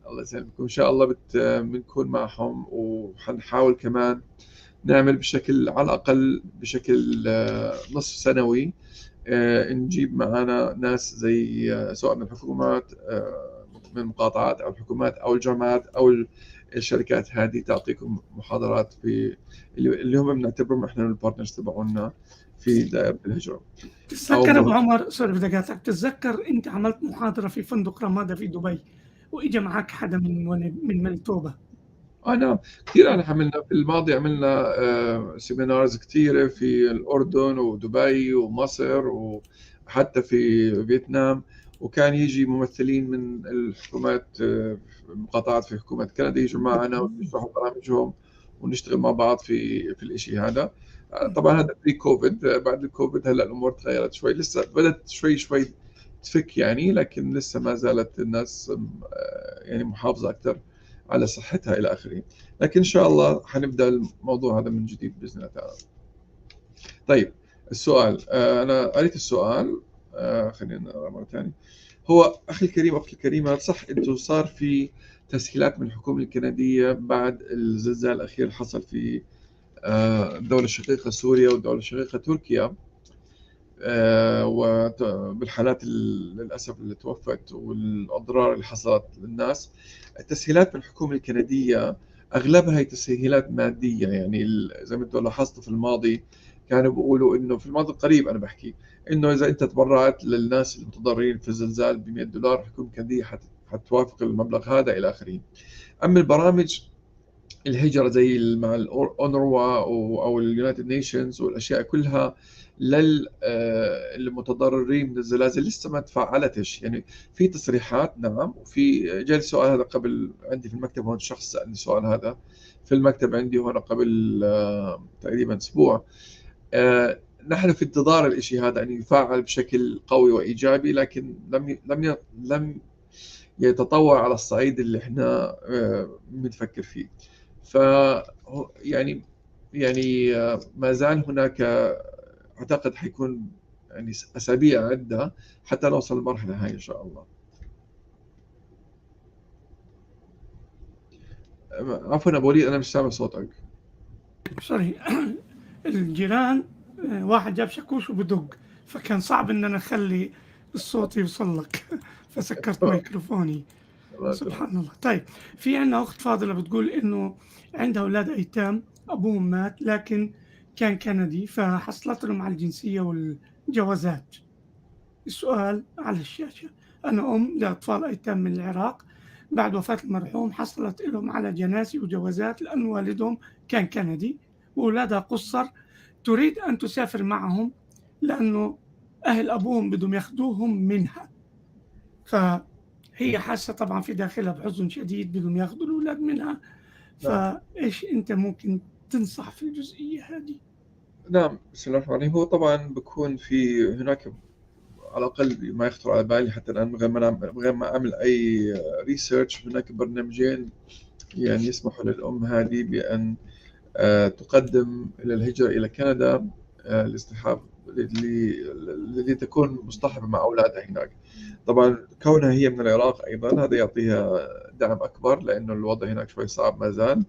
الله يسلمكم. ان شاء الله بنكون معهم، وحنحاول كمان نعمل بشكل على الاقل بشكل نصف سنوي، نجيب معنا ناس زي سواء من الحكومات، من المقاطعات او الحكومات او الجامعات او الشركات هذه، تعطيكم محاضرات في اللي هم بنعتبرهم احنا البارتنرز تبعونا في دائره الهجره. تتذكر ابو عمر، سوري بدي اقاطعك، تتذكر انت عملت محاضره في فندق رماده في دبي واجى معك حدا من مانيتوبا؟ نعم، كثير. انا عملنا في الماضي، عملنا سيمينارز كثيره في الاردن ودبي ومصر وحتى في فيتنام، وكان يجي ممثلين من الحكومات، مقاطعات في حكومة كندا يجوا معنا ويشرحوا برامجهم ونشتغل مع بعض في الإشي هذا. طبعا هذا بري كوفيد. بعد الكوفيد هلا الامور تغيرت شوي، لسه بدات شوي تفك يعني، لكن لسه ما زالت الناس يعني محافظه اكثر على صحتها الى اخره. لكن ان شاء الله حنبدا الموضوع هذا من جديد باذن الله تعالى. طيب السؤال، انا قريت السؤال، خلينا نقرا مره ثانيه. هو اخي الكريم، اختي الكريمه، صح انه صار في تسهيلات من الحكومه الكنديه بعد الزلزال الاخير اللي حصل في الدوله الشقيقه سوريا والدوله الشقيقه تركيا، وبالحالات للأسف اللي توفت والأضرار اللي حصلت للناس. التسهيلات من الحكومة الكندية أغلبها هي تسهيلات مادية، يعني زي ما أنتم لاحظتوا في الماضي كانوا بيقولوا إنه في الماضي القريب، أنا بحكي إنه إذا أنت تبرعت للناس المتضررين في الزلزال ب$100، الحكومة الكندية حتوافق المبلغ هذا إلى آخره. أما البرامج الهجرة زي مع الأونروا أو اليونايتد نيشنز والأشياء كلها للمتضررين من الزلازل لسه ما تفعلتش. يعني في تصريحات نعم، وفي جاء السؤال هذا قبل عندي في المكتب هون، شخص سألني السؤال هذا في المكتب عندي هنا قبل تقريبا أسبوع. نحن في انتظار الإشي هذا أن يفعل بشكل قوي وإيجابي، لكن لم يتطور على الصعيد اللي احنا بنفكر فيه. ف يعني ما زال هناك، اعتقد حيكون يعني اسابيع عده حتى نوصل للمرحله هاي ان شاء الله. عفوا ابو وليد، انا مش سامع صوتك. سوري. الجيران واحد جاب شاكوش وبدق، فكان صعب ان انا اخلي الصوت يوصل لك فسكرت ميكروفوني. سبحان الله. طيب في عندنا اخت فاضله بتقول انه عندها اولاد ايتام ابوهم مات لكن كان كندي، فحصلت لهم على الجنسيه والجوازات. السؤال على الشاشه: انا ام لاطفال ايتام من العراق، بعد وفاه المرحوم حصلت لهم على جناسي وجوازات لان والدهم كان كندي واولادها قصر، تريد ان تسافر معهم لانه اهل ابوهم بدهم ياخذوهم منها، فهي حاسه طبعا في داخلها بحزن شديد بدهم ياخذوا الاولاد منها. فايش انت ممكن تنصح في الجزئيه هذه؟ نعم، بسم الله الرحمن الرحيم. هو طبعا بكون في هناك على الأقل ما يخطر على بالي حتى الآن من غير ما أعمل أي ريسيرش، هناك برنامجين يعني يسمحوا للأم هذه بأن تقدم إلى الهجرة إلى كندا لاصطحاب اللي تكون مصطحبة مع أولادها هناك. طبعا كونها هي من العراق أيضا هذا يعطيها دعم أكبر، لأنه الوضع هناك شوي صعب ما زال،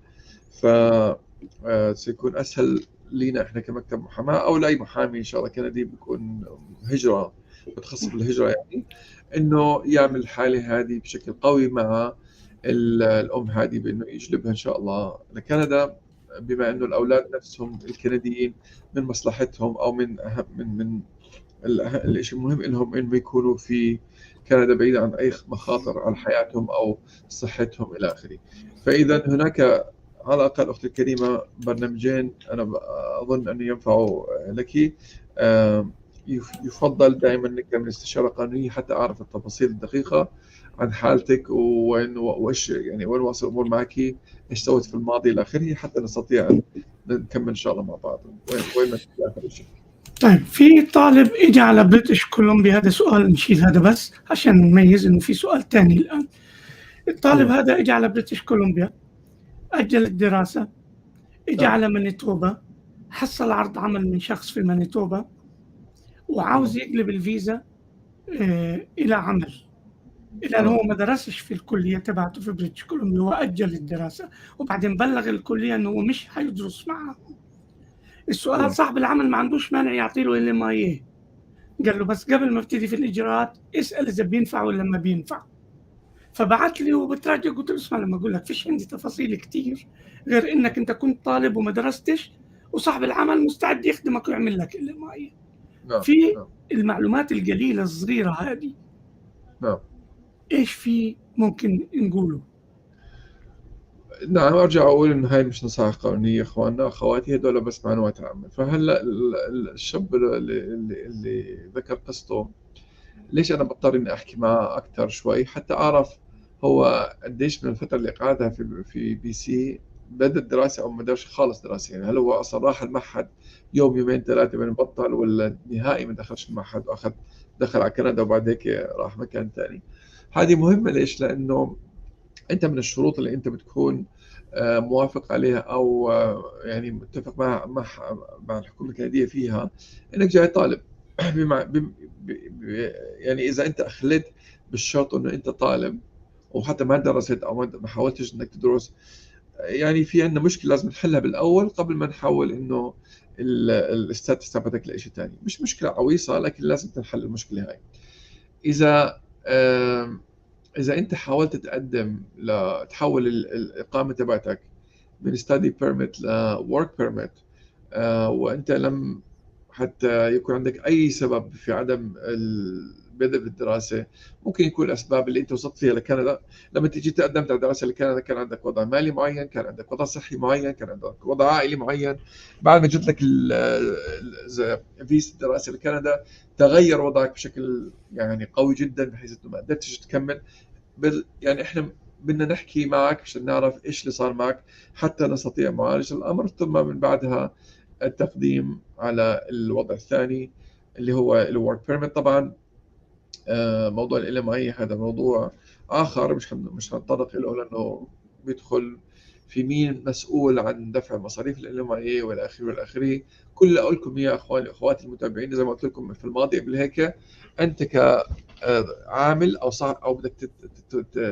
سيكون أسهل لينا إحنا كمكتب محاماة أو لأي محامي إن شاء الله كندي بيكون هجرة متخصص بالهجرة، يعني إنه يعمل الحالة هذه بشكل قوي مع الأم هذه، بإنه يجلبها إن شاء الله لكندا، بما إنه الأولاد نفسهم الكنديين من مصلحتهم أو من أهم من الشيء المهم لهم إنه يكونوا في كندا بعيد عن أي مخاطر على حياتهم أو صحتهم إلى آخره. فإذا هناك على الأقل أختي الكريمة برنامجين أنا أظن أن ينفعوا لك. يفضل دائما أنك تعمل استشارة قانونية حتى أعرف التفاصيل الدقيقة عن حالتك وإيش يعني وين واصل الأمور معك، إيش سويت في الماضي إلى آخره، حتى نستطيع أن نكمل إن شاء الله مع بعض وين آخر شيء. طيب في طالب اجى على بريتش كولومبيا، هذا سؤال نشيل هذا بس عشان نميز انه في سؤال تاني الان. الطالب هذا اجى على بريتش كولومبيا، اجل الدراسه، اجى على مانيتوبا، حصل عرض عمل من شخص في مانيتوبا وعاوز يقلب الفيزا الى عمل، لأن هو ما درسش في الكلية تبعته في بريتش كولومبيا وأجل الدراسة، وبعدين بلغ الكلية إنه هو مش هيدرس معها. السؤال صاحب العمل ما عندوش مانع يعطي له MTA، قال له بس قبل ما ابتدي في الإجراءات اسأل إذا بينفع ولا ما بينفع. فبعت لي وبتراجع، قلت له اسمع لما أقول لك فيش عندي تفاصيل كتير غير إنك أنت كنت طالب وما درستش، وصاحب العمل مستعد يخدمك ويعمل لك MTA. في المعلومات القليلة الصغيرة هذه إيش في ممكن نقوله؟ نعم، أرجع أقول إن هاي مش نصائح قانونية إخواننا أخواتي، هدول بس معلومات عامة. فهلا الشاب اللي ذكر قصته، ليش أنا بضطر إني أحكي معه أكثر شوي حتى أعرف هو قديش من الفترة اللي قعدها في BC بدأ الدراسة أو ما بدأش خالص دراسة، يعني هل هو أصلا راح المعهد يوم يومين ثلاثة من بطل، ولا نهائي ما دخلش المعهد دخل على كندا وبعد هيك راح مكان ثاني. هذه مهمة. ليش؟ لأنه أنت من الشروط اللي أنت بتكون موافق عليها أو يعني متفق مع الحكومة الكندية فيها، إنك جاي طالب. يعني إذا أنت أخليت بالشرط إنه أنت طالب وحتى ما درست أو ما حاولتش إنك تدرس، يعني في عندنا مشكلة لازم نحلها بالأول قبل ما نحول إنه الستاتس تبعتك لشيء ثاني. مش مشكلة عويصة، لكن لازم تنحل المشكلة هاي. إذا أنت حاولت تقدم تحول الإقامة تبعتك من study permit ل work permit، وأنت لم حتى يكون عندك أي سبب في عدم البدء بالدراسة، ممكن يكون الأسباب اللي أنت وصلت فيها لكندا لما تيجي تقدمت على الدراسة لكندا كان عندك وضع مالي معين، كان عندك وضع صحي معين، كان عندك وضع عائلي معين. بعد ما جت لك فيزا الدراسة لكندا تغير وضعك بشكل يعني قوي جدا، بحيث أنه ما قدرتش تكمل. يعني إحنا بدنا نحكي معك عشان نعرف إيش اللي صار معك حتى نستطيع معالجة الأمر، ثم من بعدها التقديم على الوضع الثاني اللي هو الورك بيرميت. طبعا موضوع ال MTA هذا موضوع آخر مش هنتطرق له، لأنه بيدخل في مين مسؤول عن دفع مصاريف ال MTA والى آخره. كل اللي أقول لكم يا أخواني وأخواتي المتابعين، زي ما قلت لكم في الماضي قبل هيك، أنت كعامل أو بدك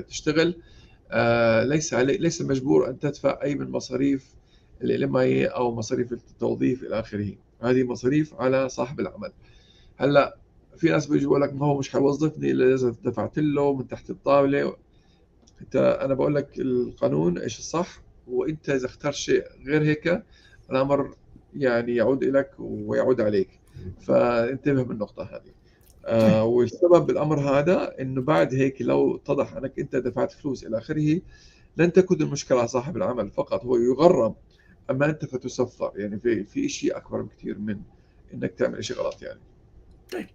تشتغل، ليس مجبور أن تدفع أي من مصاريف ال MTA أو مصاريف التوظيف إلى آخره. هذه مصاريف على صاحب العمل. هلا في ناس بيجوا يقول لك ما هو مش حيوظفني إلا إذا دفعت له من تحت الطاولة. أنا بقول لك القانون إيش الصح، وأنت إذا اخترت شيء غير هيك الأمر يعني يعود إليك ويعود عليك. فانتبه من النقطة هذه. والسبب بالأمر هذا إنه بعد هيك لو اتضح أنك أنت دفعت فلوس إلى آخره، لن تكون المشكلة على صاحب العمل فقط، هو يغرم، أما أنت فتسفر. يعني في شيء أكبر بكثير من إنك تعمل شيء غلط يعني. طيب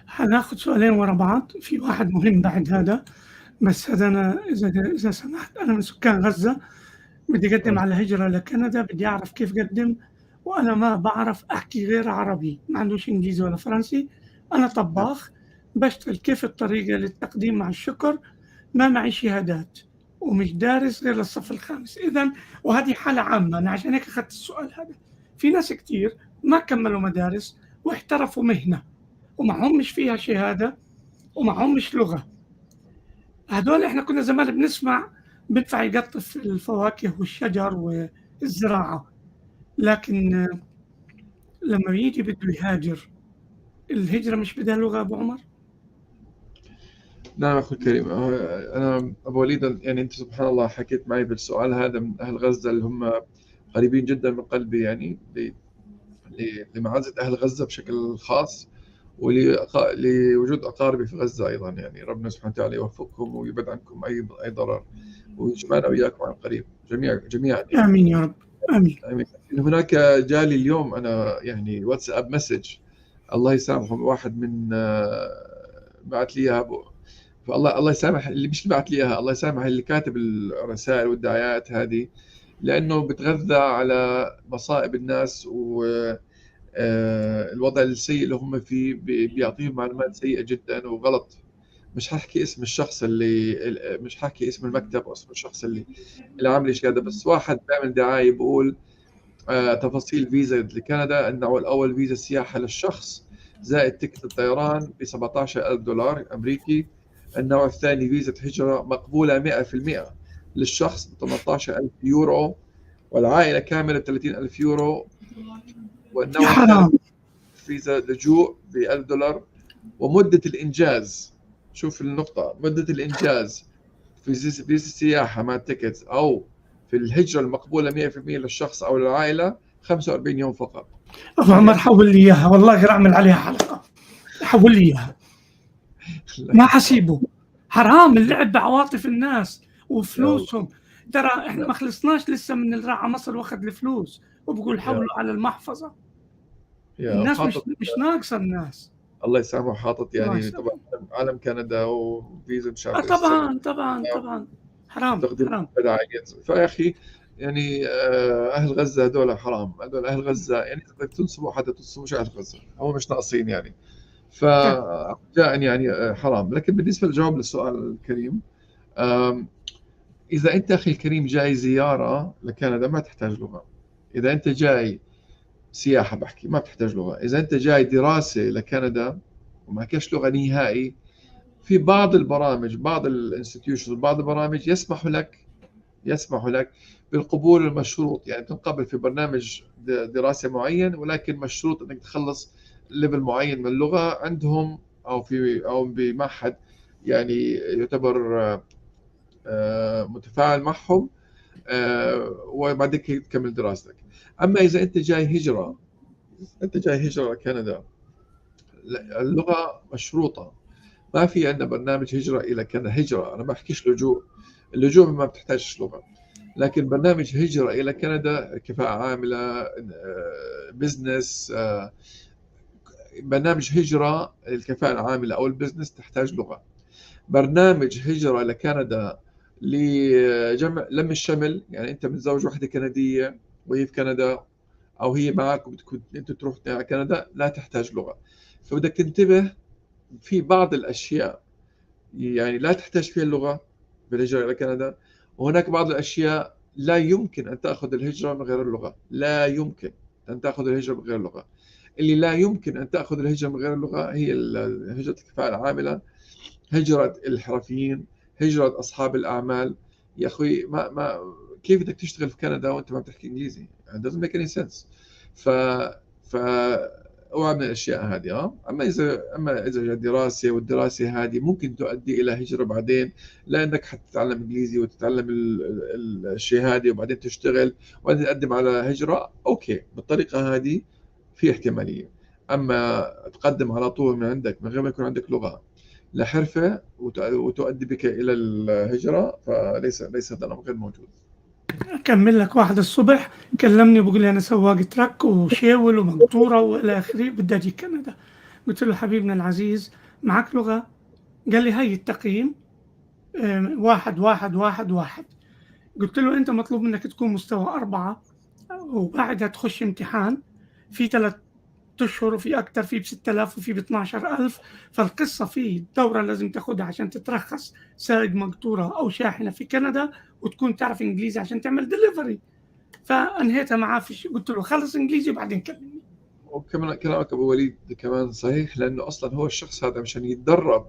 هناخد سؤالين ورا بعض، في واحد مهم بعد هذا، بس هذا أنا إذا سمحت، أنا من سكان غزة، بدي أقدم على هجرة لكندا، بدي أعرف كيف أقدم، وأنا ما بعرف أحكي غير عربي، ما عندوش إنجليزي ولا فرنسي. أنا طباخ بشتغل، كيف الطريقة للتقديم مع الشكر؟ ما معي شهادات ومش دارس غير للصف الخامس. إذن وهذه حالة عامة، أنا عشان هيك أخذت السؤال هذا. في ناس كتير ما كملوا مدارس واحترفوا مهنة ومعهم مش فيها شهادة ومعهم مش لغة. هدول إحنا كنا زمان بنسمع بيدفع يقطف الفواكه والشجر والزراعة، لكن لما يجي بده يهاجر، الهجرة مش بدها لغة أبو عمر؟ نعم أخوي الكريم. أنا أبو وليد، يعني أنت سبحان الله حكيت معي بالسؤال هذا من أهل غزة اللي هم قريبين جدا من قلبي، يعني لمعزة أهل غزة بشكل خاص، ولوجود أقاربي في غزة أيضا. يعني ربنا سبحانه وتعالى يوفقكم ويبعد عنكم أي ضرر، ويجمعنا وإياكم عن قريب جميعا يعني. آمين يا رب، آمين. إن هناك جالي اليوم أنا يعني واتساب مسج، الله يسامحهم، واحد من بعت لي إياها فالله يسامح اللي مش بعت لي إياها، الله يسامح اللي كاتب الرسائل والدعايات هذه، لأنه بتغذى على مصائب الناس والوضع السيء اللي هم فيه، بيعطيهم معلومات سيئة جدا وغلط. مش هحكي اسم الشخص مش هحكي اسم المكتب أو اسم الشخص اللي عامل شيء هذا، بس واحد بيعمل دعاية بيقول تفاصيل فيزا لكندا، النوع الأول فيزا سياحة للشخص زائد تكت الطيران ب $17,000 أمريكي. النوع الثاني فيزا هجرة مقبولة 100% للشخص ب 18,000 يورو، والعائلة كاملة 30,000 يورو. يا والنوع الثالث حرام. فيزا لجوء ب $1,000. ومدة الإنجاز، شوف النقطة، مدة الإنجاز في فيزا السياحة مع التيكت أو في الهجرة المقبولة 100% للشخص أو للعائلة 45 يوم فقط. أبو عمر حول لي إياها، والله غير أعمل عليها حلقة. حول لي إياها، ما حسيبه. حرام اللعب بعواطف الناس وفلوسهم. ترى إحنا ما خلصناش لسه من اللي راح على مصر واخد الفلوس وبقول حولوا على المحفظة. الناس مش ناقصة الناس. الله يسامحه، حاطط الله يعني يسامحه. طبعا عالم كندا وفيزا مش عارف ايش طبعا حرام تقديم بدعايات. فيا اخي يعني اهل غزه هذول حرام، هذول اهل غزه يعني بدك تنصبوا حتى تنصبوا اهل غزه، هم مش ناقصين يعني. فجاء يعني حرام. لكن بالنسبه للجواب للسؤال الكريم، اذا انت اخي الكريم جاي زياره لكندا ما تحتاج لغه. اذا انت جاي سياحه بحكي ما بتحتاج لغه. اذا انت جاي دراسه لكندا ومعكش لغه نهائي، في بعض البرامج، بعض الانستتيوشنز، بعض البرامج يسمحوا لك بالقبول المشروط. يعني تنقبل في برنامج دراسة معين، ولكن مشروط انك تخلص ليفل معين من اللغة عندهم او بمعهد يعني يعتبر متفاعل معهم، وبعدين تكمل دراستك. اما اذا انت جاي هجرة لكندا، اللغة مشروطة. ما في عندنا برنامج هجرة إلى كندا. هجرة، أنا ما بحكيش لجوء. اللجوء ما بتحتاجش لغة، لكن برنامج هجرة إلى كندا كفاءة عاملة، بزنس، برنامج هجرة الكفاءة العاملة أو البزنس تحتاج لغة. برنامج هجرة لكندا لجمع لم الشمل، يعني أنت متزوج واحدة كندية وهي في كندا، أو هي معك وبدكم أنتوا تروحوا على كندا، لا تحتاج لغة. فبدك تنتبه في بعض الأشياء يعني لا تحتاج فيها اللغة بالهجرة إلى كندا، وهناك بعض الأشياء لا يمكن أن تأخذ الهجرة من غير اللغة. لا يمكن أن تأخذ الهجرة من غير اللغة. اللي لا يمكن أن تأخذ الهجرة من غير اللغة هي هجرة الكفاءة العاملة، هجرة الحرفيين، هجرة أصحاب الأعمال. يا أخوي كيف بدك تشتغل في كندا وأنت ما بتحكي إنجليزي؟ It doesn't make any sense. ف اوعى من الاشياء هذه. اما اذا دراسه، والدراسه هذه ممكن تؤدي الى هجره بعدين، لانك حتتعلم انجليزي وتتعلم الشهاده وبعدين تشتغل وبعدين تقدم على هجره. اوكي، بالطريقه هذه في احتماليه. اما تقدم على طول من عندك من غير ما يكون عندك لغه لحرفه وتؤدي بك الى الهجره، ليس هذا الامر غير موجود. أكمل لك. واحد الصبح كلمني بقول لي أنا سواق تراك وشاول ومقطورة وإلى آخره، بدي أجي كندا. قلت له حبيبنا العزيز معك لغة؟ قال لي هاي التقييم 1-1-1-1. قلت له أنت مطلوب منك تكون مستوى 4، وبعدها تخش امتحان في 3 أشهر، وفي أكتر، في ب6000 وفي ب12,000. فالقصة في دورة لازم تاخدها عشان تترخص سائق مقطورة أو شاحنة في كندا، وتكون تعرف إنجليزي عشان تعمل دليفري. فأنهيتها معاه قلت له خلص إنجليزي وبعدين كلمني. وكمان كلامك ابو وليد كمان صحيح، لانه اصلا هو الشخص هذا مشان يتدرب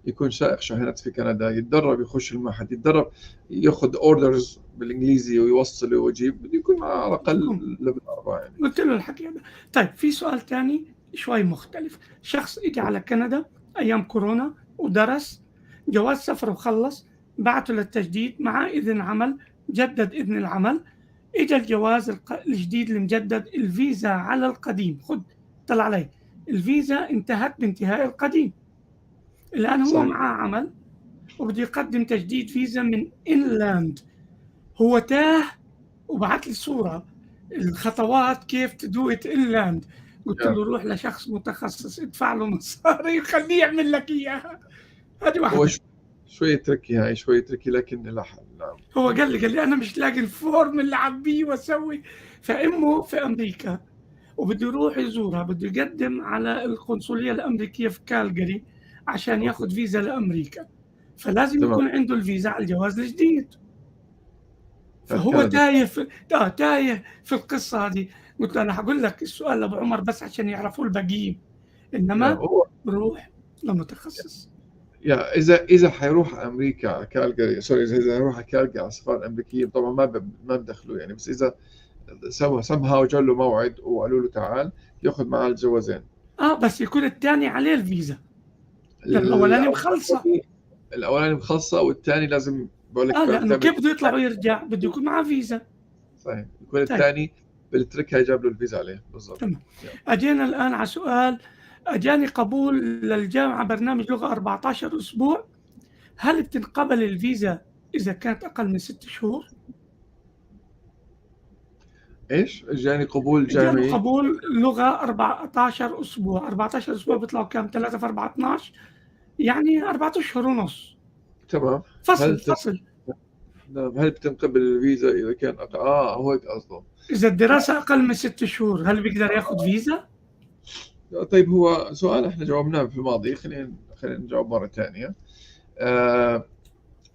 يكون سائق شاحنات في كندا، يتدرب يخش المعهد، يتدرب ياخذ اوردرز بالانجليزي ويوصل ويجيب، بده يكون معه على الاقل ليفل 4 يعني. قلت له الحكي هذا. طيب في سؤال تاني شوي مختلف. شخص اجى على كندا ايام كورونا ودرس، جواز سفر وخلص، بعته للتجديد مع اذن عمل، جدد اذن العمل، اجى الجواز الجديد المجدد، الفيزا على القديم، خد طلع علي الفيزا انتهت بانتهاء القديم، الان هو صحيح. معاه عمل وبده يقدم تجديد فيزا من انلاند. هو تاه وبعت لي صورة الخطوات كيف تدو ات انلاند. قلت له روح لشخص متخصص ادفع له مصاري وخليه يعمل لك اياها. هذه هو واحدة. شوية تركي، هاي شوية تركي لكن لها حل. نعم. هو قال لي انا مش لاقي الفورم اللي اعبيه واسوي. فامه في امريكا وبده يروح يزورها، بده يقدم على القنصلية الامريكية في كالجاري عشان ياخذ فيزا لامريكا، فلازم تمام. يكون عنده الفيزا على الجواز الجديد. فهو كندا. تايه في القصة هذه. قلت له أنا هقول لك السؤال لأبو عمر بس عشان يعرفوه الباقيين، نعم. إنما هو روح لمتخصص. اذا حيروح امريكا على كالجاري، سوري، اذا حيروح على كالجاري على السفاره الامريكيه طبعا ما بدخلوا يعني، بس اذا سمها وجا له موعد وقالوا له تعال ياخذ معاه الجوازين. بس يكون الثاني عليه الفيزا، لأن الأولاني مخلصة. الاولاني مخلصه والثاني لازم بقول لك لأنه بيعتمد. كيف بده يطلع ويرجع بده يكون معاه فيزا. صحيح، يكون طيب الثاني بالتركها جاب له الفيزا عليه بالضبط. تمام. أجينا الآن على سؤال. أجاني قبول للجامعة برنامج لغة 14 أسبوع، هل بتنقبل الفيزا إذا كانت أقل من 6 شهور؟ ايش؟ جاني قبول جاله جامعي. قبول لغة 14 أسبوع. 14 أسبوع بيطلعوا كام؟ 3 في 4 12، يعني 4 أشهر ونص. تمام. فصل. نعم، هل بتنقبل الفيزا اذا كان هو هيك قصده. إذا الدراسة أقل من 6 شهور هل بيقدر ياخذ فيزا؟ طيب هو سؤال احنا جاوبناه في الماضي، خلينا نجاوب مره ثانيه.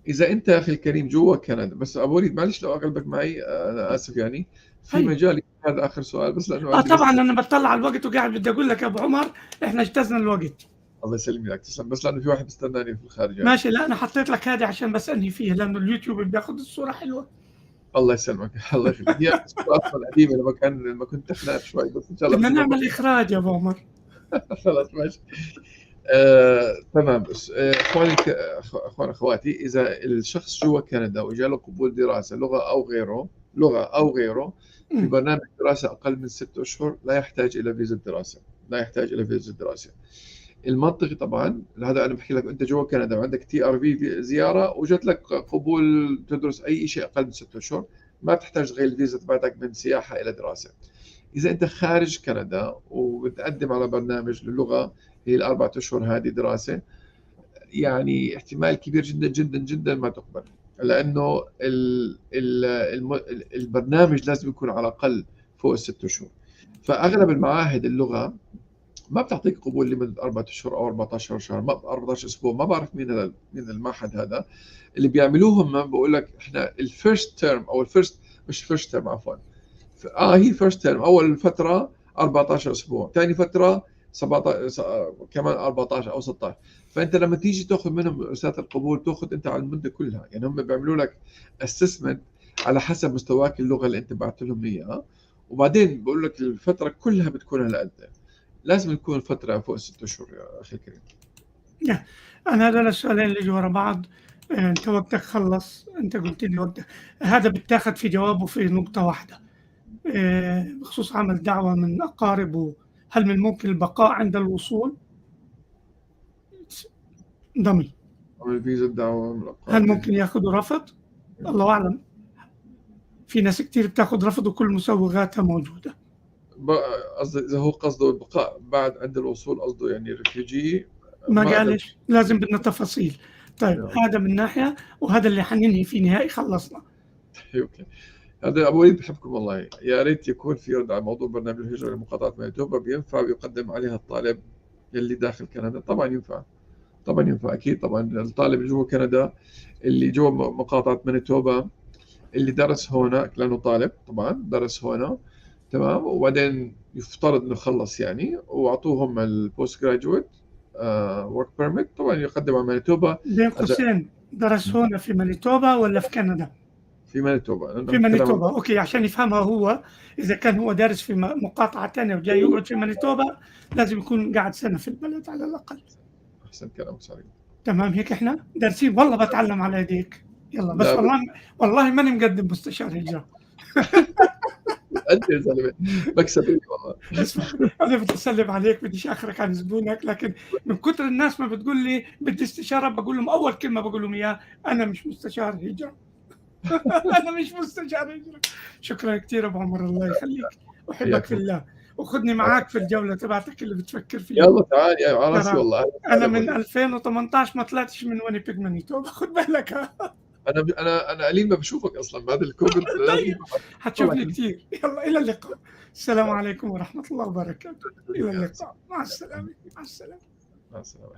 اذا انت يا اخي الكريم جوا كندا، بس ابو وليد معلش لو اغلبك معي، انا اسف يعني، في هي مجال هذا اخر سؤال بس لانه عندي طبعا بس. أنا بطلع على الوقت وقاعد بدي أقول لك يا أبو عمر إحنا اجتزنا الوقت. الله يسلمك، تسلم، بس لانه في واحد بيستناني في الخارج يعني. ماشي. لا أنا حطيت لك هذه عشان بس أنهي فيها، لأنه اليوتيوب بياخذ الصورة حلوة. الله يسلمك الله يخليك. هي الصورة اصلا قديمه لما كنت تخنان شوي، بس ان شاء الله بدنا بتظبط. نعمل إخراج يا أبو عمر. خلاص ماشي. تمام. بس اخواني اخواتي، اذا الشخص جوا كندا وجاء قبول دراسه لغه او غيره في برنامج دراسه اقل من 6 اشهر، لا يحتاج الى فيزا دراسه. المنطقي طبعا، هذا انا بحكي لك انت جوا كندا وعندك TRV زياره وجت لك قبول تدرس اي شيء اقل من 6 اشهر، ما تحتاج تغير الفيزا تبعتك من سياحه الى دراسه. اذا انت خارج كندا وبتقدم على برنامج للغه، هي الاربع اشهر هذه دراسه، يعني احتمال كبير جدا جدا جدا ما تقبل، لانه البرنامج لازم يكون على الاقل فوق الست اشهر. فاغلب المعاهد اللغه ما بتعطيك قبول لمده 4 اشهر او 14 شهر، 14 اسبوع، ما بعرف مين المعهد هذا اللي بيعملوهم. ما بقول لك احنا الفيرست تيرم او مش فيرست تيرم عفوا، هي فيرست تيرم اول فتره 14 اسبوع، ثاني فتره 17 كمان 14 او 16. فانت لما تيجي تاخذ منهم رساله القبول تاخذ انت على المده كلها، يعني هم بيعملوا لك اسسمنت على حسب مستواك اللغه اللي انت بعت لهم اياها، وبعدين بقول لك الفتره كلها بتكون على قد. لازم تكون فتره فوق 6 اشهر يا اخي الكريم. أنا هذول السؤالين اللي يجوا ورا بعض. أنت وقتك خلص، أنت قلت لي وقتك هذا بتاخد في جوابه في نقطة واحدة بخصوص عمل دعوة من أقاربه، هل من الممكن البقاء عند الوصول؟ ضمي. عمل فيزا الدعوه من هل الأقارب. ممكن ياخذوا رفض؟ الله أعلم. في ناس كتير بتاخذ رفض وكل مسوغاتها موجودة. قصدي اذا هو قصده البقاء بعد عند الوصول، قصده يعني ريفيوجي. ما قالش، لازم بدنا تفاصيل. طيب نعم. هذا من ناحية، وهذا اللي حننهي فيه نهائي خلصنا. اوكي. هذا ابو وليد بحبكم والله، يا ريت يكون في رد على موضوع برنامج الهجره لمقاطعه مانيتوبا، بينفع ويقدم عليها الطالب اللي داخل كندا؟ طبعا ينفع اكيد. طبعا الطالب اللي جوا كندا اللي جوا مقاطعه مانيتوبا اللي درس هنا، لانه طالب طبعا درس هنا تمام، وبعدين يفترض انه خلص يعني، واعطوهم البوست جراجويت ورك بيرميت. طبعا يقدم على مانيتوبا. بين قوسين، درس هنا في مانيتوبا ولا في كندا؟ في مانيتوبا، لأنه في نتكلم عن- مانيتوبا، اوكي، عشان يفهمها هو. اذا كان هو دارس في مقاطعه ثانيه وجاي يقعد في مانيتوبا، لازم يكون قاعد سنه في البلد على الاقل. احسن كلام صحيح. تمام، هيك احنا دارسين. والله بتعلم على يديك. يلا بس لا والله ماني مقدم مستشار هجره. انت يا زلمه مكسب لي والله. اسمع، انا بدي اسلم عليك، بديش اخرك عن زبونك، لكن من كثر الناس ما بتقول لي بدي استشاره، بقول لهم اول كلمه بقول لهم اياها: انا مش مستشار هجره. انا مش مستشار هجره. شكرا كثير ابو عمر، الله يخليك، احبك في حياك الله، وخذني معاك في الجوله تبعتك اللي بتفكر فيها. يلا تعال يا على راسي ترى والله. انا من 2018 ما طلعتش من وينيبيج مانيتوبا، خد بالك. انا قليل ما بشوفك اصلا بعد الكوفيد. لازم طيب، هتشوفني كثير. يلا، الى اللقاء. السلام عليكم ورحمه الله وبركاته. الى اللقاء، مع السلامه، مع السلامه. مع السلامه.